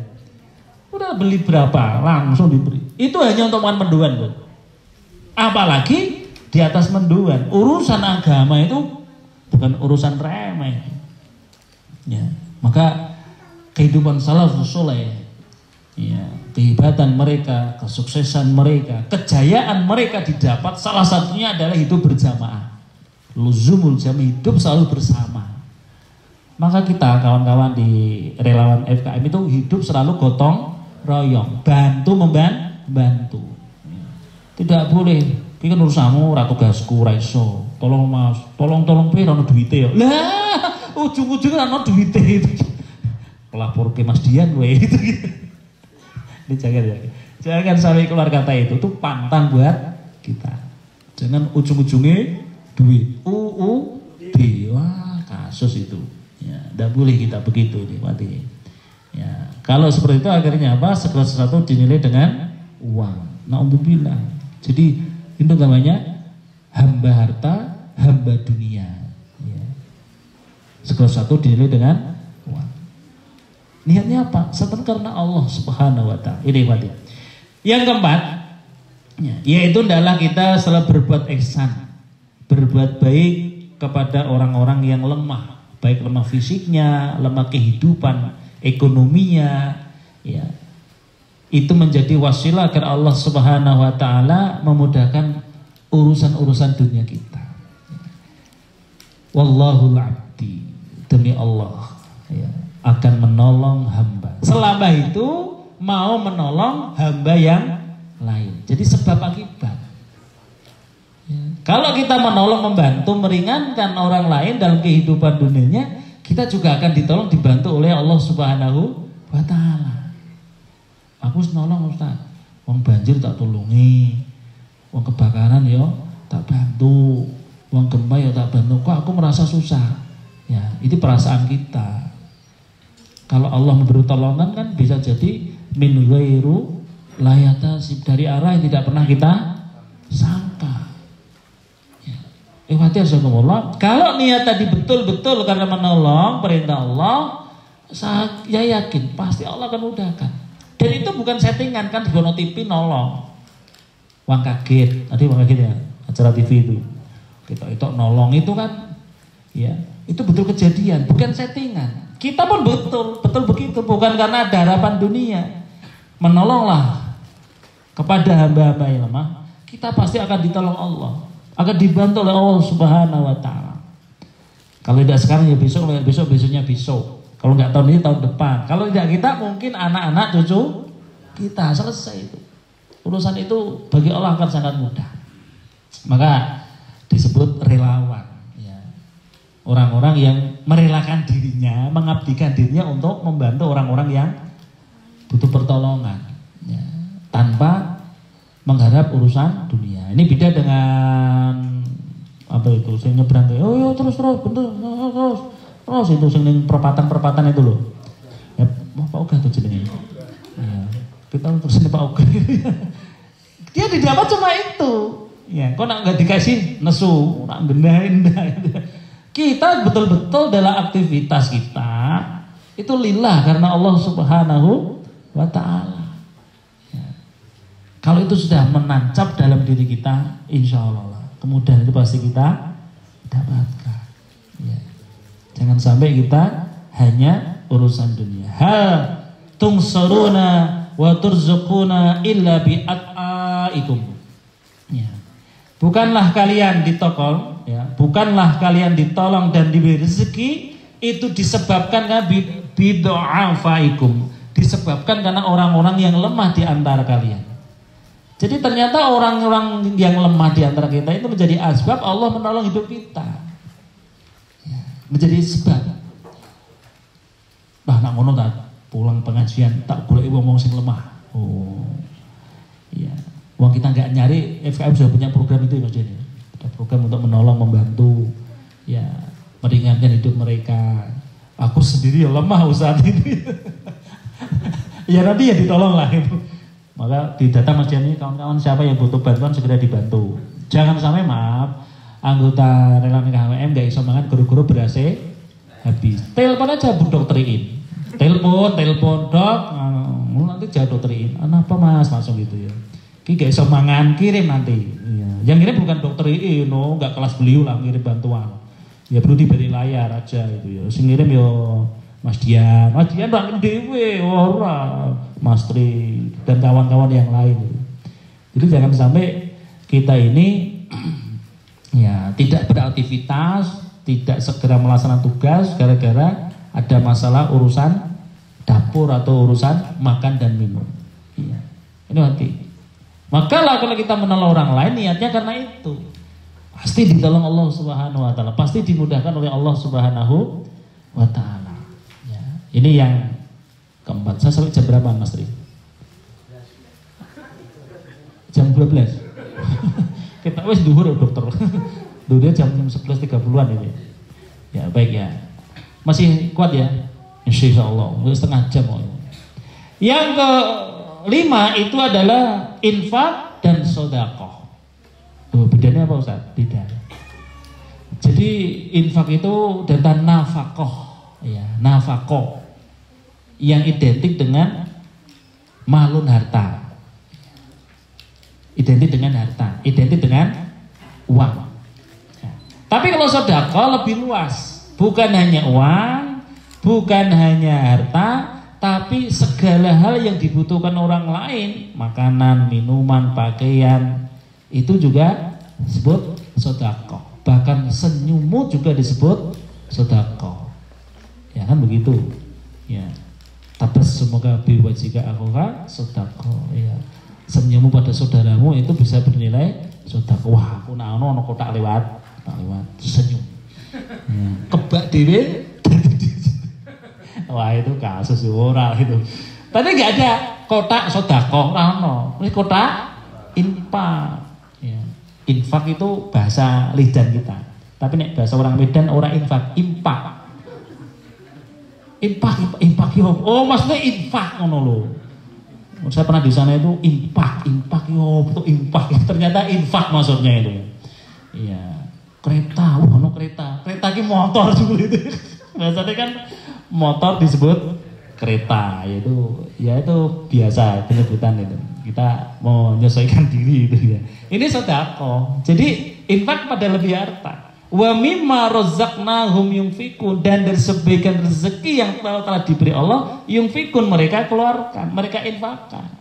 Udah beli berapa? Langsung diberi. Itu hanya untuk mangan menduan tuh. Apalagi di atas menduan, urusan agama itu bukan urusan remeh. Ya, maka kehidupan salafus saleh, ya, kehebatan mereka, kesuksesan mereka, kejayaan mereka didapat salah satunya adalah hidup berjamaah. Luzumul jami, hidup selalu bersama. Maka kita kawan-kawan di relawan FKM itu hidup selalu gotong royong, bantu membantu. Tidak boleh iki urusanmu ora tugasku ora iso. Tolong Mas, tolong pira ono duwite ya. Lah, ujung-ujungnya ono duwite itu. Pelapor ke Mas Dian we itu. Ini jangan sampai keluar kata itu tuh pantang buat kita. Jangan ujung-ujungnya duit. Wah, kasus itu. Ya, tidak boleh kita begitu nikmati. Ya, kalau seperti itu akhirnya apa? Segala sesuatu dinilai dengan uang. Na'udzubillah. Jadi itu namanya hamba harta, hamba dunia. Ya. Segala sesuatu dinilai dengan uang. Niatnya apa? Satu karena Allah Subhanahu Wa Taala. Ini nikmati. Yang keempat, yaitu adalah kita selalu berbuat ihsan, berbuat baik kepada orang-orang yang lemah. Baik lemah fisiknya, lemah kehidupan, ekonominya, ya. Itu menjadi wasilah agar Allah Subhanahu wa taala memudahkan urusan-urusan dunia kita. Wallahul abdi, demi Allah, ya, akan menolong hamba. Selama itu mau menolong hamba yang lain. Jadi sebab akibat. Ya. Kalau kita menolong, membantu, meringankan orang lain dalam kehidupan dunianya, kita juga akan ditolong, dibantu oleh Allah Subhanahu wa taala. Aku nolong Ustaz, wong banjir tak tulungi, wong kebakaran yo tak bantu, wong gempa yo tak bantu. Kok aku merasa susah? Ya, itu perasaan kita. Kalau Allah memberi tolongan kan bisa jadi min ghairu layatasib, dari arah yang tidak pernah kita sangka. Kalau niat tadi betul-betul karena menolong perintah Allah, saya yakin pasti Allah akan mudahkan. Dan itu bukan settingan kan, digono TV nolong. Wang kaget, tadi wang kaget ya, acara TV itu. Kita itu nolong itu kan, ya itu betul kejadian, bukan settingan. Kita pun betul begitu, bukan karena ada harapan dunia. Menolonglah kepada hamba-hamba yang lemah, kita pasti akan ditolong Allah, akan dibantu oleh Allah Subhanahu wa taala. Kalau tidak sekarang ya besoknya besok. Kalau nggak tahun ini tahun depan. Kalau tidak kita mungkin anak-anak cucu kita, selesai itu. Urusan itu bagi Allah akan sangat mudah. Maka disebut relawan. Ya. Orang-orang yang merelakan dirinya, mengabdikan dirinya untuk membantu orang-orang yang butuh pertolongan. Ya. Tanpa mengharap urusan dunia. Ini beda dengan apa itu? Saya nyebrang kayak, oh terus terus itu sing perempatan itu loh. Ya, Pak Oga tuh jenenge. Ya, kita terus ini Pak Oga. Dia didapat cuma itu. Ya, kok nak nggak dikasih nesu, nak gendahin. Kita betul-betul dalam aktivitas kita itu lillah karena Allah Subhanahu wa taala. Kalau itu sudah menancap dalam diri kita, insya Allah kemudian itu pasti kita dapatkan. Ya. Jangan sampai kita hanya urusan dunia. Hal tungsuruna wa turzukuna illa bi'ataikum. Ya. Bukanlah kalian ditokol, ya. Bukanlah kalian ditolong dan diberi rezeki itu disebabkan karena bidu'afaikum, disebabkan karena orang-orang yang lemah di antara kalian. Jadi ternyata orang-orang yang lemah di antara kita itu menjadi asbab Allah menolong hidup kita. Ya, menjadi sebab. Nah, nak ngono tak pulang pengajian tak golek wong sing lemah. Oh. Iya. Wong kita enggak nyari, FKM sudah punya program itu Mas Jenny. Ada program untuk menolong, membantu, ya, meringankan hidup mereka. Aku sendiri ya lemah saat ini. Ya nanti ya ditolong lah itu. Maka di data Mas Jani, kawan-kawan siapa yang butuh bantuan segera dibantu. Jangan sampai maaf anggota relawan KHWM gak iso mangan guru-guru beras habis. Telepon aja Bu Dokterin. Telepon dok, nanti jadi dokterin. Apa Mas langsung gitu ya. Ki gak iso mangan kirim nanti. Ya. Yang kirim bukan dokterin, no, gak kelas beliau lah kirim bantuan. Ya perlu diberi layar aja itu ya. Sing ngirim yo Mas Dian tak dewe ora Mas Tri dan kawan-kawan yang lain. Jadi jangan sampai kita ini ya tidak beraktivitas, tidak segera melaksanakan tugas gara-gara ada masalah urusan dapur atau urusan makan dan minum. Iya. Ini hati. Maka lah kalau kita menolong orang lain niatnya karena itu. Pasti ditolong Allah Subhanahu wa taala, pasti dimudahkan oleh Allah Subhanahu wa taala. Ya. Ini yang keempat. Saya sampai jam berapa Mas Tri? Jam 12. Kita wis duhur dokter. Duhurnya jam 11.30-an ini. Ya, baik ya. Masih kuat ya? Insyaallah. Udah setengah jam. Yang kelima itu adalah infak dan sedekah. Bedanya apa Ustaz? Beda. Jadi infak itu dan nafkah, ya, nafkah yang identik dengan malun harta. Identik dengan harta, identik dengan uang. Ya. Tapi kalau sedekah lebih luas, bukan hanya uang, bukan hanya harta, tapi segala hal yang dibutuhkan orang lain, makanan, minuman, pakaian, itu juga disebut sedekah. Bahkan senyummu juga disebut sedekah. Ya kan begitu. Ya. Semoga biwajika akhuka sedekah. Ya. Senyummu pada saudaramu itu bisa bernilai sedekah. Wah, aku ono kotak lewat senyum. Ya. Kebak dhewe. Wah, itu kasus oral itu. Tapi enggak ada kotak sedekah, ora ono. Ini kotak infak. Ya. Infak itu bahasa lidan kita. Tapi nek bahasa orang Medan orang infak, impak. Impak yo. Oh, maksudnya infak ngono lho. Saya pernah di sana itu impak yo, betul impak. Ternyata infak maksudnya itu. Iya. Kereta, ono kereta. Kereta ki motor juga itu. Biasanya kan motor disebut kereta, yaitu biasa penyebutan itu. Kita mau menyesuaikan diri itu ya. Ini sedekah. Jadi infak pada lebih harta. Wa mimma razaqnahum yunfikun, dan dari sebagian rezeki yang telah diberi Allah, yunfikun, mereka keluarkan, mereka infakkan.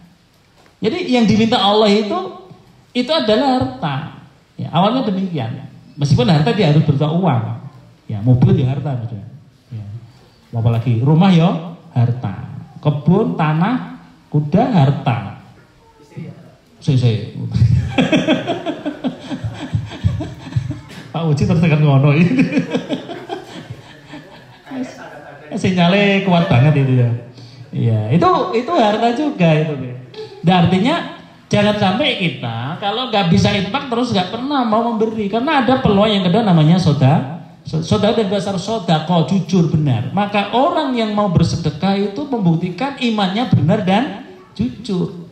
Jadi yang diminta Allah itu adalah harta. Ya, awalnya demikian. Meskipun harta dia harus berupa uang. Ya, mobil ya harta maksudnya. Ya. Apalagi rumah ya harta. Kebun, tanah, kuda harta. Saya. Pak Uci terus tekan ngono ini. Sinyalnya kuat banget itu ya. Iya, itu harta juga itu. Dan artinya jangan sampai kita kalau nggak bisa infak terus nggak pernah mau memberi, karena ada peluang yang kedua namanya sedekah dan dasar sedekah jujur benar. Maka orang yang mau bersedekah itu membuktikan imannya benar dan jujur.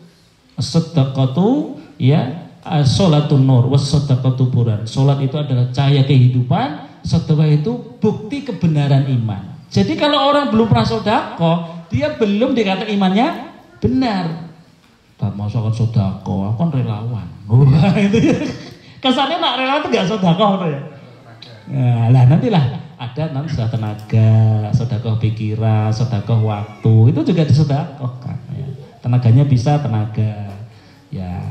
Sedekah itu ya sholatun nur was sedekatu buran. Sholat itu adalah cahaya kehidupan, sedekah itu bukti kebenaran iman. Jadi kalau orang belum pernah sedekah, dia belum dikatakan imannya benar. Tak masukkan sedekah, aku kan relawan. Wah, itu ya. Kesannya nak relawan itu enggak sedekah ya. Nah, lah nantilah ada nanti sudah tenaga, sedekah pikiran, sedekah waktu, itu juga disedekahkan ya. Tenaganya bisa tenaga. Ya.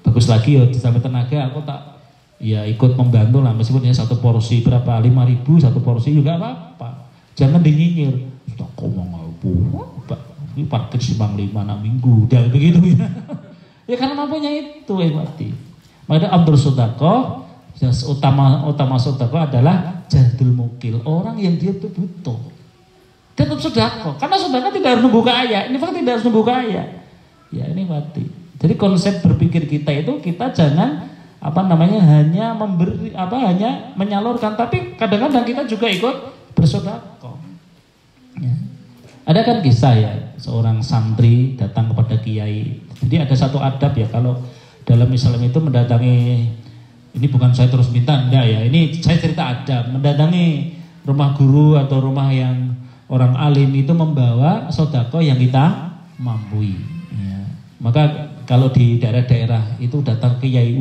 Bagus lagi ya sampai tenaga aku tak ya ikut membantu lah, meskipun ya satu porsi berapa 5.000 satu porsi juga apa-apa. Jangan dinyinyir. Sudah ngomong aku. Ini parkir Simpang 5 6 minggu dan begitu ya. Ya karena mampunya itu mati. Maka Abdul Sedekah, utama sedekah adalah jadul mukil, orang yang dia itu butuh. Tetap sedekah. Karena sedekah tidak harus nunggu kaya. Ini fakta tidak harus nunggu kaya. Ya ini mati. Jadi konsep berpikir kita itu kita jangan hanya memberi hanya menyalurkan, tapi kadang-kadang kita juga ikut bersedekah. Ya. Ada kan kisah ya seorang santri datang kepada kiai. Jadi ada satu adab ya kalau dalam Islam itu mendatangi, ini bukan saya terus minta enggak ya, ini saya cerita adab, mendatangi rumah guru atau rumah yang orang alim itu membawa sedekah yang kita mampu. Ya. Maka kalau di daerah-daerah itu datang ke kiai,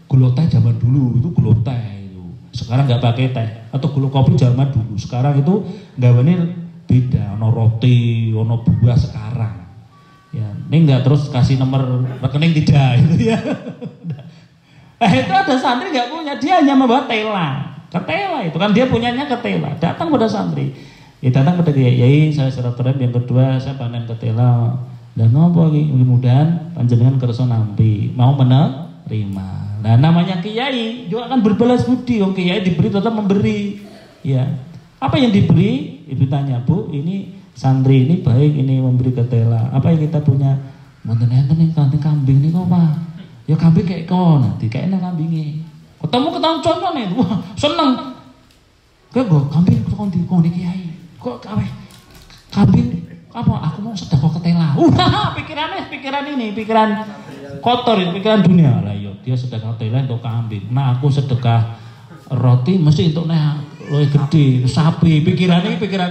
gula teh zaman dulu itu gula teh itu. Sekarang nggak pakai teh, atau gula kopi zaman dulu. Sekarang itu gawane beda, ono roti, ono buah sekarang. Ya, ini nggak terus kasih nomor rekening tidak itu ya. Itu ada santri nggak punya, dia hanya membawa tela. ketela itu kan, dia punyanya ketela. Datang pada santri, datang pada kiai, saya silaturahmi. Yang kedua saya panen ketela. Dan ngopo iki, mudah-mudahan panjenengan kersa nampi, mau menerima. Nah, namanya kiai juga akan berbalas budi. Wong kiai diberi tetap memberi. Ya. Apa yang diberi? Ibu tanya, "Bu, ini santri ini baik, ini memberi ketela. Apa yang kita punya?" Mboten enten ning kambing niku, Pak. Ya kambing kayak kon, nanti kayaknya kambinge. Ketemu contohnya, wah, seneng. Kok kambing kok di kiai. Kok aweh kambing apa aku mau sedekah ketela. Pikiran kotor, pikiran dunia. Lah yo dia sedekah ketela untuk kambing. Nah, aku sedekah roti mesti untuk luwih gede, sapi. Pikiran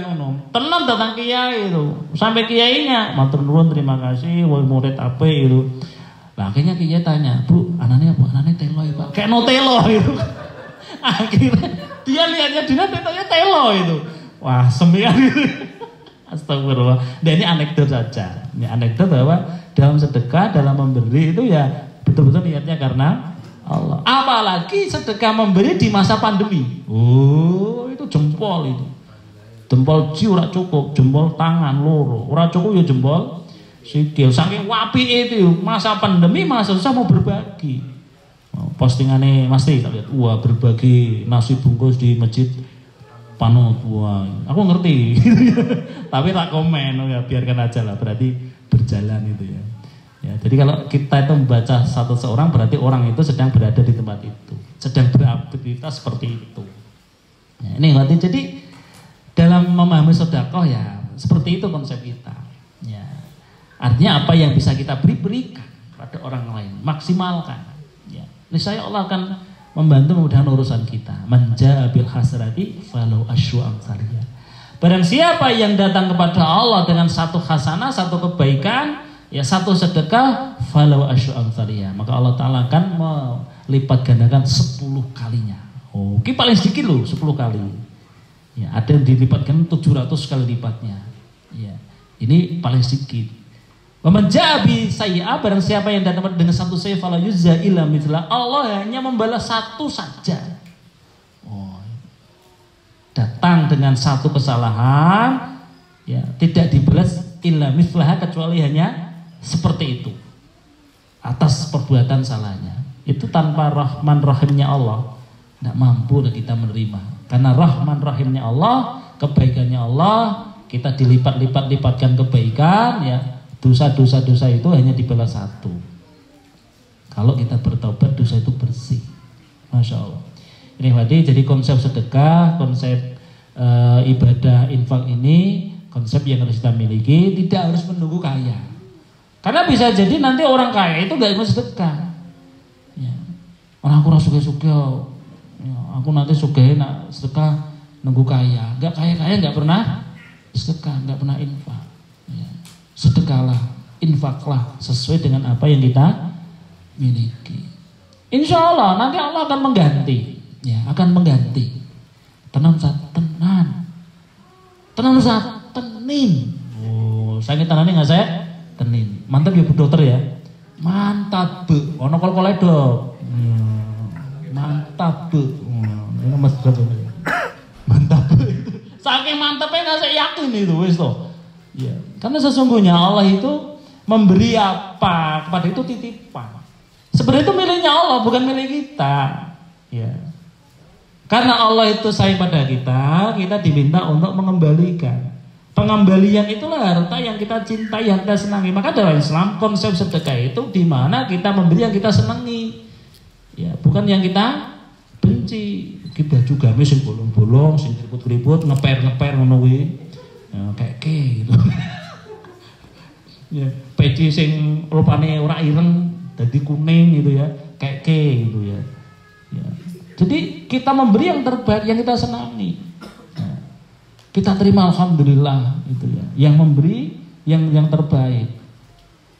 ngono. Tenan datang kiai itu. Sampai kiainya, matur nuwun, terima kasih, woi murid apik itu. Lah akhirnya kiai tanya, "Bu, anane apa? Anane telo ya, Pak." Kayak no telo itu. Akhirnya dia lihatnya dunia telo itu. Wah, sembilan gitu. Astagfirullah. Dan ini anekdot saja. Ini anekdot bahwa dalam sedekah, dalam memberi itu ya betul-betul niatnya karena Allah. Apalagi sedekah memberi di masa pandemi. Oh, itu jempol itu. Jempol ji ora cukup, jempol tangan loro. Ora cukup ya jempol sikil. Saking wapi itu masa pandemi, masa susah mau berbagi. Postingannya Mas Tri, lihat, wah berbagi nasi bungkus di masjid Panut, wah, aku ngerti, tapi tak komen, ya biarkan aja lah, berarti berjalan itu ya. Ya, jadi kalau kita itu membaca satu seorang, berarti orang itu sedang berada di tempat itu, sedang beraktivitas seperti itu. Ya, ini berarti jadi dalam memahami sedekah ya seperti itu konsep kita. Ya, artinya apa yang bisa kita berikan pada orang lain, maksimalkan. Ya, niscaya Allah akan membantu memudahkan urusan kita. Manja bil hasanati falau asyru amsaliyah. Barang siapa yang datang kepada Allah dengan satu hasanah, satu kebaikan, ya satu sedekah, falau asyru amsaliyah, maka Allah Ta'ala akan melipat gandakan 10 kalinya. Oh, ini paling sedikit loh, 10 kali. Ya, ada yang dilipatkan 700 kali lipatnya. Ya, ini paling sedikit. Memenjabi saya, barang siapa yang datang dengan satu saya fala yuzza illa mithla, Allah hanya membalas satu saja. Oh, datang dengan satu kesalahan, ya tidak dibalas illa mithlah, kecuali hanya seperti itu atas perbuatan salahnya. Itu tanpa rahman rahimnya Allah tidak mampu kita menerima. Karena rahman rahimnya Allah, kebaikannya Allah, kita dilipat-lipatkan kebaikan, ya. Dosa itu hanya dibalas satu. Kalau kita bertobat, dosa itu bersih. Masya Allah. Ini berarti jadi konsep sedekah, konsep ibadah infak ini, konsep yang harus kita miliki. Tidak harus menunggu kaya. Karena bisa jadi nanti orang kaya itu gak mau sedekah. Ya. Orang aku suka-suka, ya, aku nanti suka nak sedekah nunggu kaya. Gak kaya-kaya gak pernah sedekah, gak pernah infak. Sedekahlah, infaklah sesuai dengan apa yang kita miliki. Insya Allah nanti Allah akan mengganti, ya akan mengganti. Tenang saat tenin. Oh, saya ini tenangnya nggak saya tenin. Mantap ya Bu Dokter ya. Mantap Bu. Ono kol-kol edok. Mantap Bu. Ini Mas Dokter. Mantap Bu. Saking mantapnya nggak saya yakin itu wis toh. Ya, karena sesungguhnya Allah itu memberi apa kepada itu titipan. Sebenarnya itu miliknya Allah, bukan milik kita. Ya. Karena Allah itu sayang pada kita diminta untuk mengembalikan. Pengembalian itulah harta yang kita cintai, yang kita senangi. Maka dalam Islam konsep sedekah itu di mana kita memberi yang kita senangi. Ya, bukan yang kita benci. Kita juga sing bolong-bolong, sing keriput-keriput, ngeper ngono kuwi. Ya, kayak gitu. Ya, peci sing rupane ora ireng dadi kuning gitu ya, kayak gitu ya. Ya. Jadi kita memberi yang terbaik, yang kita senangi. Ya. Kita terima alhamdulillah itu ya. Yang memberi yang terbaik.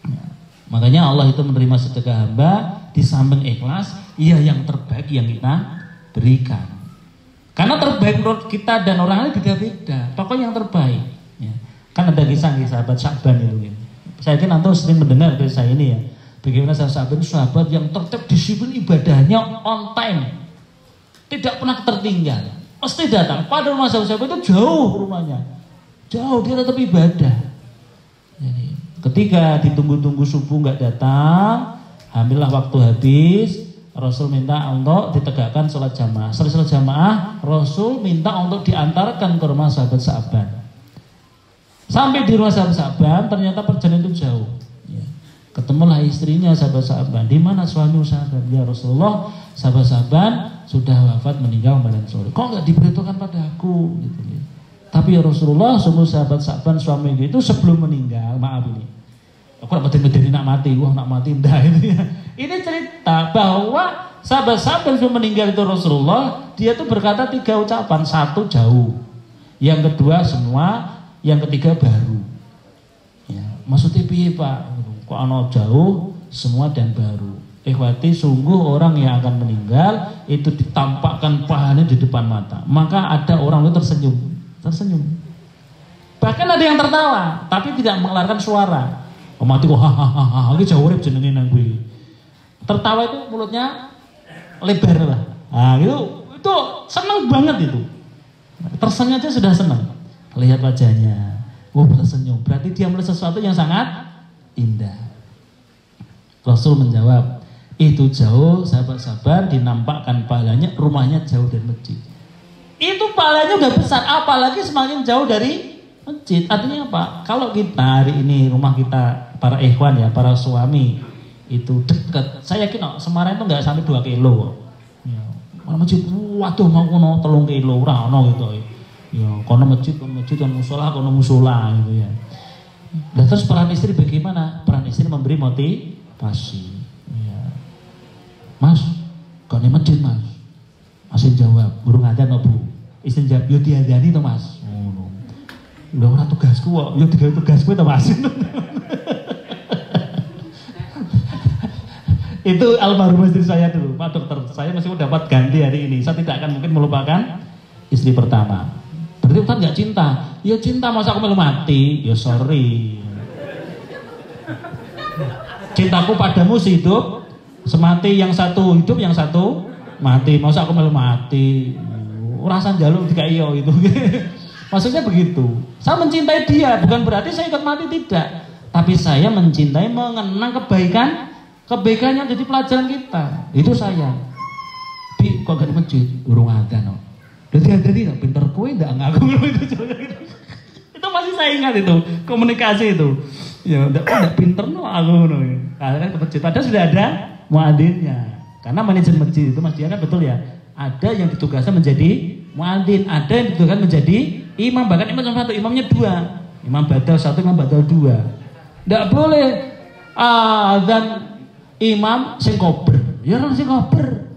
Ya. Makanya Allah itu menerima sedekah hamba di samping ikhlas, iya yang terbaik yang kita berikan. Karena terbaik menurut kita dan orang lain beda-beda. Pokoknya yang terbaik. Ya. Kan ada kisah sahabat Sya'ban itu. Saya kira nanti sering mendengar kisah ini ya. Bagaimana sahabat itu sahabat yang tetap disiplin ibadahnya on time. tidak pernah tertinggal, pasti datang. Pada rumah sahabat-sahabat itu jauh rumahnya, jauh dia tetap ibadah. Jadi, ketika ditunggu-tunggu subuh nggak datang, alhamdulillah waktu habis, Rasul minta untuk ditegakkan sholat jamaah. Setelah sholat jamaah, Rasul minta untuk diantarkan ke rumah sahabat-sahabat. Sampai di rumah sahabat-sahabat, ternyata perjalanan itu jauh. Ya. Ketemulah istrinya sahabat-sahabat. Di mana suami sahabat? Ya Rasulullah, sahabat-sahabat sudah wafat meninggal kemarin sore. Kok nggak diberitahukan pada aku? Gitu, ya. Tapi ya Rasulullah, semua sahabat-sahabat suami itu sebelum meninggal, maaf ini. Aku nak mati nak mati, wah nak mati dah ini. Ini cerita bahwa sahabat-sahabat yang meninggal itu Rasulullah, dia tuh berkata 3 ucapan, 1 jauh, yang kedua semua, yang ketiga baru. Ya, maksudnya piye Pak? Kok ana jauh, semua dan baru. Ikhwati, sungguh orang yang akan meninggal itu ditampakkan pahanya di depan mata. Maka ada orang itu tersenyum. Bahkan ada yang tertawa, tapi tidak mengeluarkan suara. Mati kok hahaha, iki jauh urip jenenge nang kuwi. Tertawa itu mulutnya lebar lah. Nah, itu senang banget itu. Tersenyum aja sudah senang. Lihat wajahnya, tersenyum. Berarti dia melihat sesuatu yang sangat indah. Rasul menjawab, itu jauh sahabat-sahabat dinampakkan pahalanya, rumahnya jauh dari masjid. Itu pahalanya udah besar, apalagi semakin jauh dari masjid. Artinya apa? Kalau kita hari ini rumah kita para ikhwan ya, para suami itu dekat. Saya yakin Semarang itu nggak sampai 2 kilo. Ya, masjid, waduh mau kono 3 kilo, ora ono gitu. Ya, kono masjid, kono musola gitu ya. Nah, terus peran istri bagaimana? Peran istri memberi motivasi. Ya. Mas, kono masjid Mas. Masih jawab, burung adzan no Bu. Istri jawab, yo diadzani to Mas. Ngono. Lho ora tugasku kok, yo digawe tugasku to Mas. Itu almarhum istri saya dulu, Pak Dokter. Saya masih dapat ganti hari ini. Saya tidak akan mungkin melupakan istri pertama. Berarti Ustaz nggak cinta? Ya cinta, masa aku mau mati? Ya sorry. Cintaku padamu hidup, semati yang satu hidup, yang satu mati. Masa aku mau mati? Rasa jaluk tiga iyo itu. Maksudnya begitu. Saya mencintai dia, bukan berarti saya ikut mati, tidak. Tapi saya mencintai, mengenang kebaikannya jadi pelajaran kita. Itu saya. Bi, kok gak di masjid? Urung ada no. Jadi ada nih, pinter kue nggak ngaku itu masih saya ingat itu komunikasi itu. Ya udah pinter no aku no. Karena kan ke masjid. Padahal sudah ada muadzinnya. Karena manajer masjid itu masjidnya kan betul ya. Ada yang ditugaskan menjadi muadzin, ada yang ditugaskan menjadi imam. Bahkan imam satu, imamnya 2. Imam badal 1, imam badal 2. Nggak boleh azan imam sing kober. Ya orang sing kober.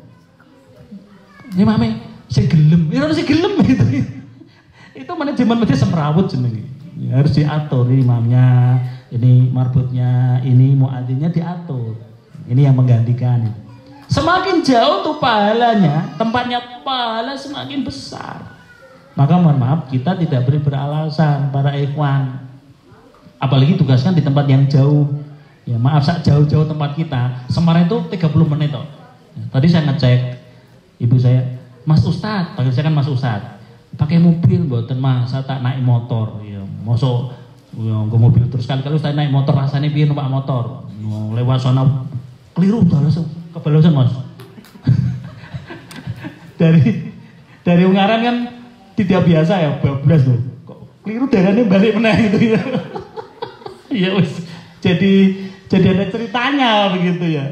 Imamnya sing gelem. Ya orang sing gelem gitu. Itu manajemen masjid semrawut jenenge. Ya, harus diatur imamnya, ini marbutnya, ini muadzinnya diatur. Ini yang menggantikan. Semakin jauh tuh pahalanya, tempatnya pahala semakin besar. Maka mohon maaf, kita tidak boleh beralasan para ikhwan. Apalagi tugaskan di tempat yang jauh. Ya maaf, sak jauh-jauh tempat kita. Semarang itu 30 menit toh. Ya, tadi saya ngecek ibu saya, Mas Ustadz, panggil saya kan Mas Ustadz. Pakai mobil mboten Mas, saya tak naik motor. Ya, mosok nggo mobil terus kali-kali saya naik motor rasanya piye numpak motor. Lewat sana keliru langsung kebalosan Mas. dari Ungaran kan tidak biasa ya, bablas tuh. Kok keliru darahnya balik meneh gitu ya. Ya wis. Jadi ada ceritanya begitu ya.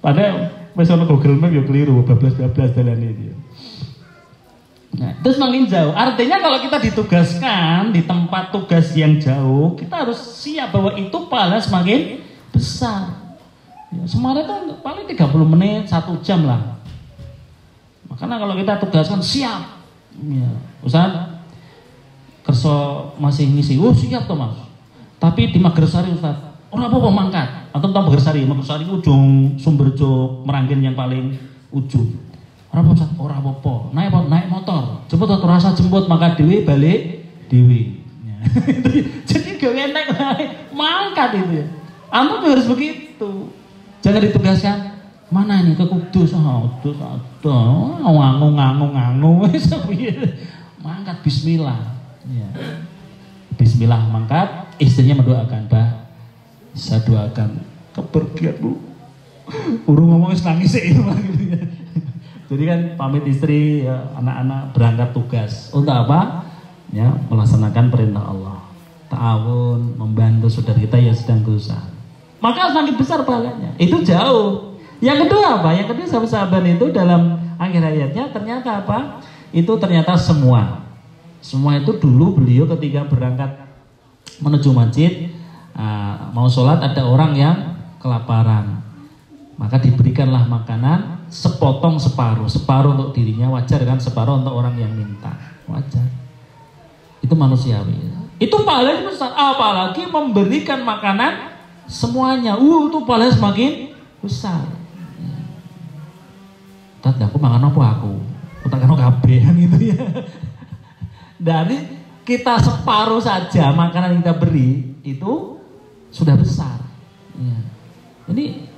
Padahal wis ono Google Map ya keliru, bablas-bablas dalane itu. Nah, terus makin jauh. Artinya kalau kita ditugaskan di tempat tugas yang jauh, kita harus siap bahwa itu pahala semakin besar. Ya, Semarang kan paling 30 menit, 1 jam lah. Makanya kalau kita tugaskan siap. Ya, Ustaz, kerso masih ngisi. Oh siap toh Mas. Tapi di Magersari Ustaz, ora apa-apa mangkat. Atau tahu Magersari ujung Sumberjo Meranggen yang paling ujung. Ora apa-apa, ora apa-apa. Naik motor. Jemput atau rasa jemput maka dewi balik dewi. Ya. Jadi gawe naik mangkat itu ya. Antum harus begitu. Jangan ditugaskan Mana ini ke Kudus? Kudus ada. Ngangung wis piye. Mangkat bismillah. Ya. Bismillah mangkat, istrinya mendoakan, "Bah, saya doakan kepergianmu." Urung ngomong wis nangis sik gitu. Jadi kan pamit istri, ya, anak-anak berangkat tugas. Untuk apa? Ya, melaksanakan perintah Allah. Ta'awun, membantu saudara kita yang sedang berusaha. Maka semakin besar pahalanya. Itu jauh. Yang kedua apa? Yang kedua sahabat-sahabat itu dalam akhir ayatnya ternyata apa? Itu ternyata semua itu dulu beliau ketika berangkat menuju masjid, mau sholat ada orang yang kelaparan, maka diberikanlah makanan sepotong separuh untuk dirinya, wajar kan, separuh untuk orang yang minta, wajar. Itu manusiawi. Itu pahalanya besar, apalagi memberikan makanan semuanya, itu pahalanya semakin besar. Tadi aku makan apa aku? Tak kena kabehan gitu ya. Dari kita separuh saja makanan yang kita beri itu sudah besar. Ya. Ini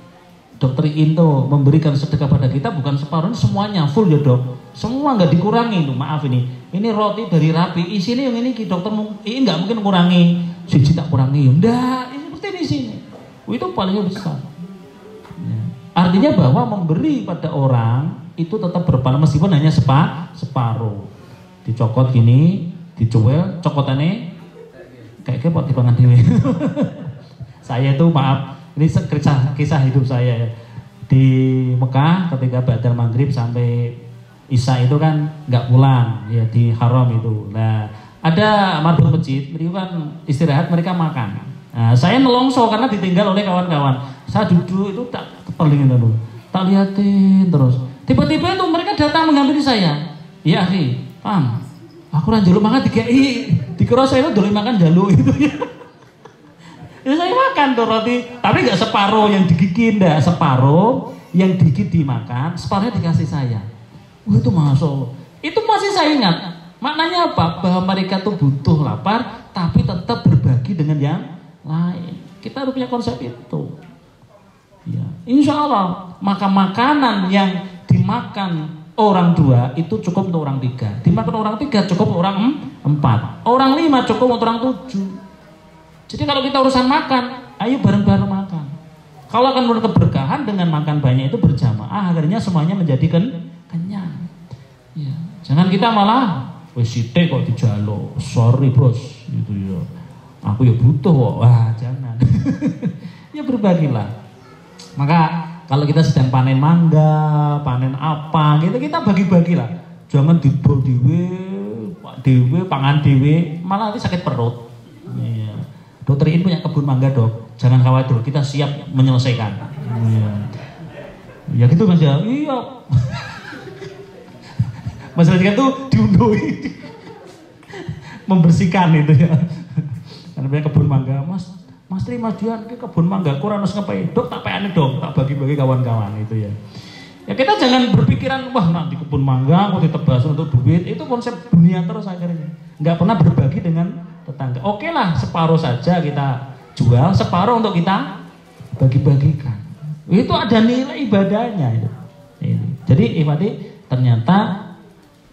Dokter Into memberikan sedekah pada kita bukan separuh, semuanya full ya dok. Semua nggak dikurangi tuh. Maaf ini roti dari Rapi, isinya yang ini dokter ini nggak mungkin kurangi. Siji tak kurangi, enggak. Ini seperti di sini. Itu paling besar. Ya. Artinya bahwa memberi pada orang itu tetap berpahala meskipun hanya separuh. Dicokot gini, dicuel, cokotannya kayak kepot dipangan dewe. Saya itu maaf, ini kisah hidup saya di Mekah ketika ba'dal maghrib sampai Isya itu kan nggak pulang ya di Haram itu. Nah ada marbot masjid, mereka kan istirahat, mereka makan. Nah, saya nelongso karena ditinggal oleh kawan-kawan. Saya duduk itu tak terlingin dulu, tak liatin terus. Tiba-tiba itu mereka datang menghampiri saya. Ya akhi, paham? Aku orang jaluk makan dikira saya itu dulu makan jaluk itu ya. Ya saya makan tuh roti, tapi nggak separuh yang digigit, enggak, separuh yang digigit dimakan, separuhnya dikasih saya. Itu masuk. Itu masih saya ingat. Maknanya apa? Bahwa mereka tuh butuh lapar, tapi tetap berbagi dengan yang lain. Kita harus punya konsep itu. Ya, insya Allah maka makanan yang dimakan orang 2 itu cukup untuk orang 3, dimakan orang 3 cukup untuk orang 4, orang 5 cukup untuk orang 7. Jadi kalau kita urusan makan, ayo bareng-bareng makan. Kalau akan menurut keberkahan dengan makan banyak itu berjamaah, akhirnya semuanya menjadi kenyang. Ya. Jangan kita malah wes sithik kok dijalo, sorry bos, gitu ya. Aku ya butuh kok, wah jangan. Ya berbagilah. Maka kalau kita sedang panen mangga, panen apa gitu, kita bagi-bagilah. Jangan didol dewe, pangan dewe, malah nanti sakit perut. Iya. Dokter ini punya kebun mangga dok, jangan khawatir, kita siap menyelesaikan. Iya. Ya gitu mas ya, iya. Masalahnya tuh diundui, membersihkan itu ya. Karena punya kebun mangga, Mas Tri, Mas Dian, ke kebun mangga kurang harus ngapain? Dok, tak payane dong, tak bagi-bagi kawan-kawan itu ya. Ya kita jangan berpikiran, wah nanti kebun mangga mau ditebas untuk duit. Itu konsep dunia terus akhirnya. Nggak pernah berbagi dengan tetangga. Oke lah, separuh saja kita jual, separuh untuk kita bagi-bagikan. Itu ada nilai ibadahnya itu. Jadi ternyata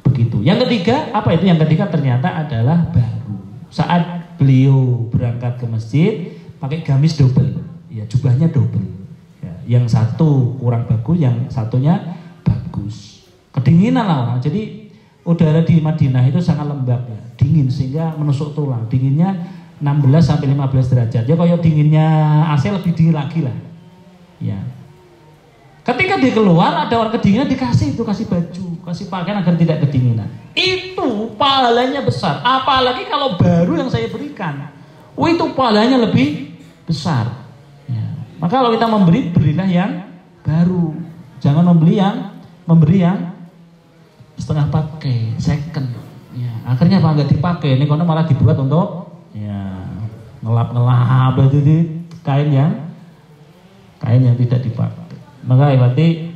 begitu. Yang ketiga, apa itu? Yang ketiga ternyata adalah baru. Saat beliau berangkat ke masjid pakai gamis double, ya jubahnya double. Ya, yang satu kurang bagus, yang satunya bagus. Kedinginan lah orang. Jadi udara di Madinah itu sangat lembab ya, dingin sehingga menusuk tulang. Dinginnya 16 sampai 15 derajat. Ya kalau dinginnya AC lebih dingin lagi lah. Ya. Ketika dia keluar ada orang kedinginan dikasih baju, kasih pakaian agar tidak kedinginan. Itu pahalanya besar. Apalagi kalau baru yang saya berikan, itu pahalanya lebih besar. Ya. Maka kalau kita memberi, berilah yang baru. Jangan memberi yang setengah pakai, second. Ya. Akhirnya apa nggak dipakai? Ini karena malah dibuat untuk ya ngelap itu kain yang tidak dipakai. Maka berarti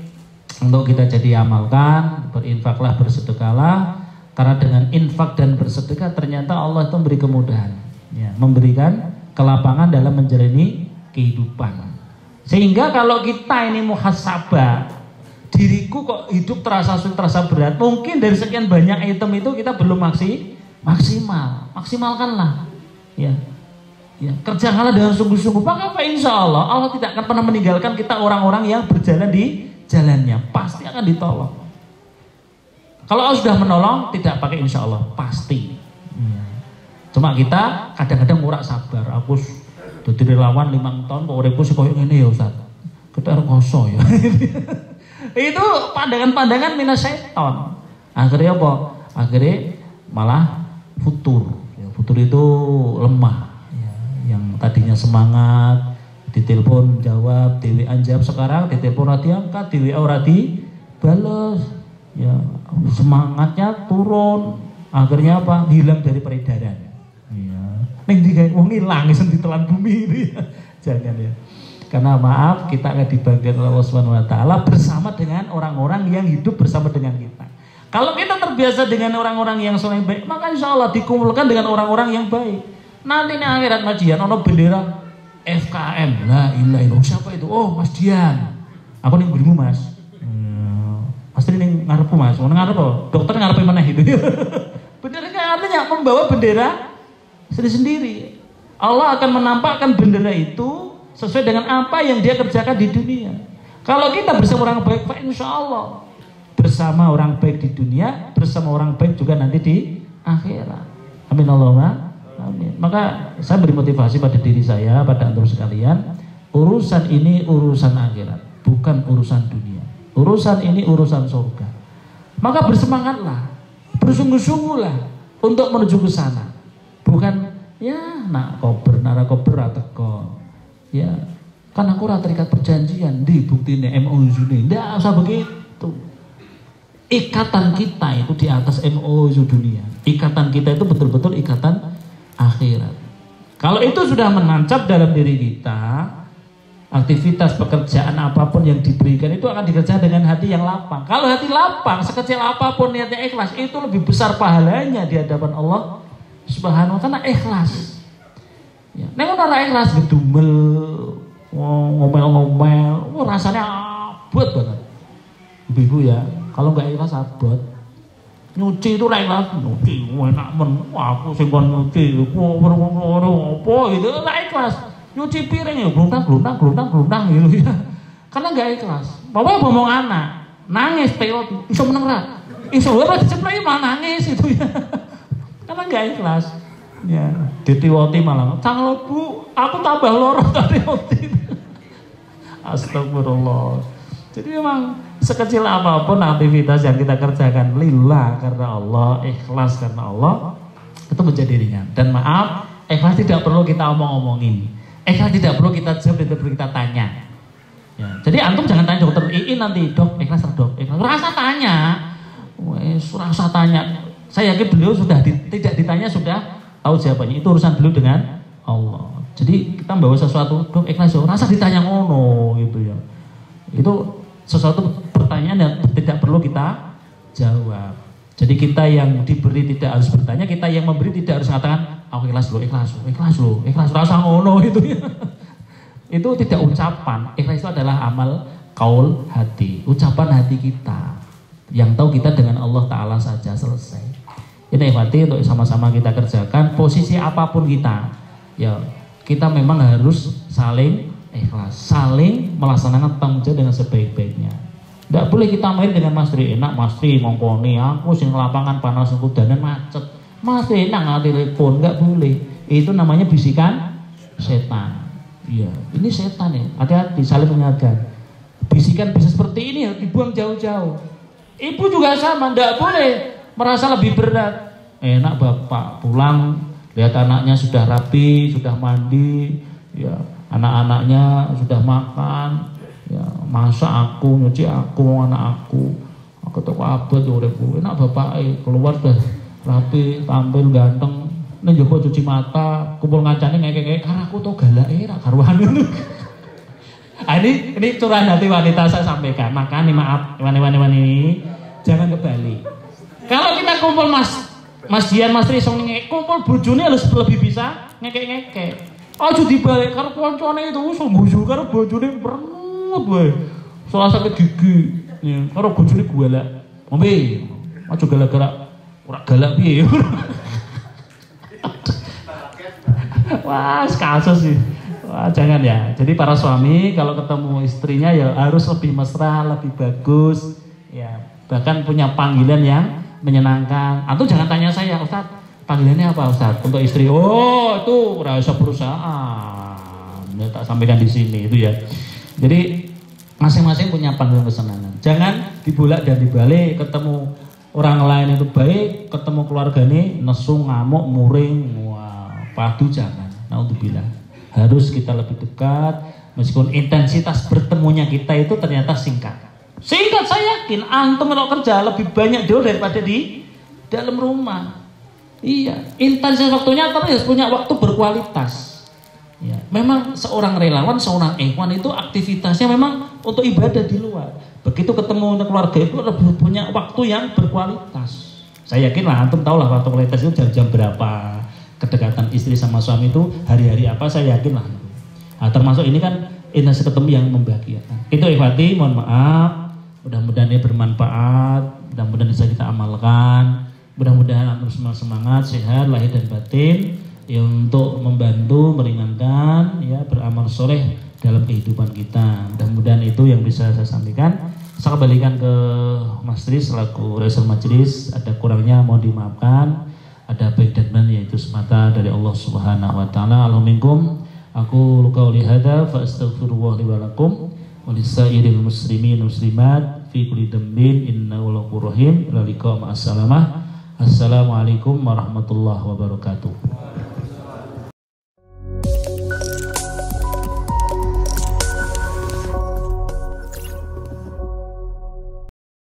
untuk kita jadi amalkan, berinfaklah, bersedekahlah, karena dengan infak dan bersedekah ternyata Allah itu memberi kemudahan, ya, memberikan kelapangan dalam menjalani kehidupan. Sehingga kalau kita ini muhasabah, diriku kok hidup terasa sulit, terasa berat, mungkin dari sekian banyak item itu kita belum maksimalkanlah, ya, kerjakanlah dengan sungguh-sungguh. Maka insya Allah tidak akan pernah meninggalkan kita orang-orang yang berjalan di jalannya, pasti akan ditolong. Kalau Allah sudah menolong, tidak pakai insya Allah, pasti. Cuma kita kadang-kadang murah sabar. Aku jadi relawan 5 tahun, kok uripku sih koyo ngene ya Ustaz. Kita rekoso ya. Itu pandangan-pandangan minas setan. Akhirnya apa? Akhirnya malah futur. Ya, futur itu lemah. Ya, yang tadinya semangat, ditelepon jawab, di WA jawab, sekarang ditelepon ora diangkat, di WA ora dibales. Ya, semangatnya turun. Akhirnya apa? Hilang dari peredaran. Ning digawe wong ilang isen ditelan bumi itu ya. Jangan ya. Karena maaf, kita akan dibangkitkan oleh Allah Subhanahu wa taala bersama dengan orang-orang yang hidup bersama dengan kita. Kalau kita terbiasa dengan orang-orang yang soleh baik, maka insya Allah dikumpulkan dengan orang-orang yang baik. Nanti nih akhirat kajian ono bendera FKM. La ilaha illallah. Siapa itu? Oh, Mas Dian. Aku ning ngrimu, Mas. Mas ning ngarepku, Mas. Ono ngarep, dokter ngarepe meneh itu. Bendera artinya membawa bendera sendiri. Allah akan menampakkan bendera itu sesuai dengan apa yang dia kerjakan di dunia. Kalau kita bersama orang baik, insya Allah bersama orang baik di dunia, bersama orang baik juga nanti di akhirat. Amin Allahumma amin. Maka saya beri motivasi pada diri saya, pada antum sekalian, urusan ini urusan akhirat, bukan urusan dunia. Urusan ini urusan surga. Maka bersemangatlah, bersungguh-sungguhlah untuk menuju ke sana. Bukan ya nak kober atau ya kan aku ora terikat perjanjian di buktine MOU ini. Ndak usah begitu. Ikatan kita itu di atas MOU dunia. Ikatan kita itu betul-betul ikatan akhirat. Kalau itu sudah menancap dalam diri kita, aktivitas pekerjaan apapun yang diberikan itu akan dikerjakan dengan hati yang lapang. Kalau hati lapang, sekecil apapun niatnya ikhlas, itu lebih besar pahalanya di hadapan Allah Subhanahu wa taala, ikhlas. Ya, nek ora ikhlas gedumel, ngomel-ngomel, rasanya abot banget. Ibu ya, kalau enggak ikhlas abot. Nyuci itu ra ikhlas, nyuci enak men. Aku sing kon nyuci, apa gitu, ra ikhlas. Nyuci piring ya glundang gitu ya. Karena enggak ikhlas. Bapak ngomong anak, nangis peot, iso meneng ra? Iso ora diceplok malah nangis itu ya. Karena nggak ikhlas, ya. Ditiwoti malah, "Cang Bu, aku tambah loro tadi woti." Astagfirullah. Jadi memang sekecil apapun aktivitas yang kita kerjakan lillah karena Allah, ikhlas karena Allah, itu menjadi ringan. Dan maaf, ikhlas tidak perlu kita omong-omongin. Ikhlas tidak perlu kita jawab, tidak perlu kita tanya. Ya. Jadi antum jangan tanya dokter Iin nanti, "Dok, ikhlas dok?" Ikhlas. Rasa tanya. Rasa tanya. Saya yakin beliau sudah tidak ditanya sudah tahu jawabannya. Itu urusan beliau dengan Allah. Jadi kita membawa sesuatu, "Dok, ikhlas yo." Rasa ditanya ngono gitu ya. Itu sesuatu pertanyaan yang tidak perlu kita jawab. Jadi kita yang diberi tidak harus bertanya, kita yang memberi tidak harus mengatakan, "Aku ikhlas loh, ikhlas rasa ngono" itu ya. Itu tidak ucapan. Ikhlas itu adalah amal kaul hati, ucapan hati kita. Yang tahu kita dengan Allah Ta'ala saja, selesai. Ini ikhwati untuk sama-sama kita kerjakan. Posisi apapun kita, ya kita memang harus saling ikhlas, saling melaksanakan tanggung jawab dengan sebaik-baiknya. Tidak boleh kita main dengan Mas Tri, enak Mas Tri ngongkoni aku sing lapangan panas kudanan macet, Mas Tri enak nggak telepon, nggak boleh. Itu namanya bisikan setan. Iya, ini setan ya. Hati-hati, saling mengingatkan. Bisikan bisa seperti ini harus dibuang jauh-jauh. Ibu juga sama, tidak boleh merasa lebih berat. Enak bapak pulang lihat anaknya sudah rapi, sudah mandi, ya anak-anaknya sudah makan, ya masak aku, nyuci aku, anak aku tuh abot uripku. Enak bapak keluar sudah rapi, tampil ganteng, nek njogo cuci mata, kumpul ngacane ngekek karena aku tuh galake ra karuan. Ini curahan hati wanita saya sampaikan. Maka nih maaf, wani jangan kebalik. Kalau kita kumpul Mas Dian, Mas Tri, kumpul bojone harus lebih bisa ngekek. Aja dibalik karo koncone itu iso guyu karo bojone merengut wae. Salah sakit gigi. Ya, karo bojone galak. Ngombe. Aja galak-galak ora galak piye. Wah, kasus sih. Wah, jangan ya. Jadi para suami kalau ketemu istrinya ya harus lebih mesra, lebih bagus. Ya, bahkan punya panggilan yang menyenangkan. Atau jangan tanya saya, Ustaz, panggilannya apa Ustaz? Untuk istri. Oh, itu rahasia perusahaan. Ya, tak sampaikan di sini itu ya. Jadi masing-masing punya panggilan kesenangan. Jangan dibolak dan dibalik. Ketemu orang lain itu baik, ketemu keluarganya nesu, ngamuk, muring. Padu jangan, naudzubillah. Harus kita lebih dekat, meskipun intensitas bertemunya kita itu ternyata singkat. Singkat, saya yakin antum kalau kerja lebih banyak dia daripada di dalam rumah. Iya, intensitas waktunya terus punya waktu berkualitas. Ya, memang seorang relawan, seorang ikhwan itu aktivitasnya memang untuk ibadah di luar. Begitu ketemu keluarga itu lebih punya waktu yang berkualitas. Saya yakin lah antum tahu lah waktu kualitas itu jam-jam berapa. Kedekatan istri sama suami itu hari-hari apa, saya yakin lah. Nah, termasuk ini kan intensitas ketemu yang membahagiakan. Itu ikhwati, mohon maaf. Mudah-mudahan ini bermanfaat, mudah-mudahan bisa kita amalkan. Mudah-mudahan antum semua semangat, sehat, lahir dan batin, ya, untuk membantu, meringankan, ya, beramal soleh dalam kehidupan kita. Mudah-mudahan itu yang bisa saya sampaikan. Saya kembalikan ke Mas Tri selaku Rasul Majelis. Ada kurangnya mohon dimaafkan. Ada baik dan benar yaitu semata dari Allah Subhanahu wa taala. Alhamdulillah. Aku qauli hadza fa astaghfirullah li wa lakum wa lisairil muslimin muslimat fi kulli dhanbin innahu ghafurur rahim. Assalamualaikum warahmatullahi wabarakatuh.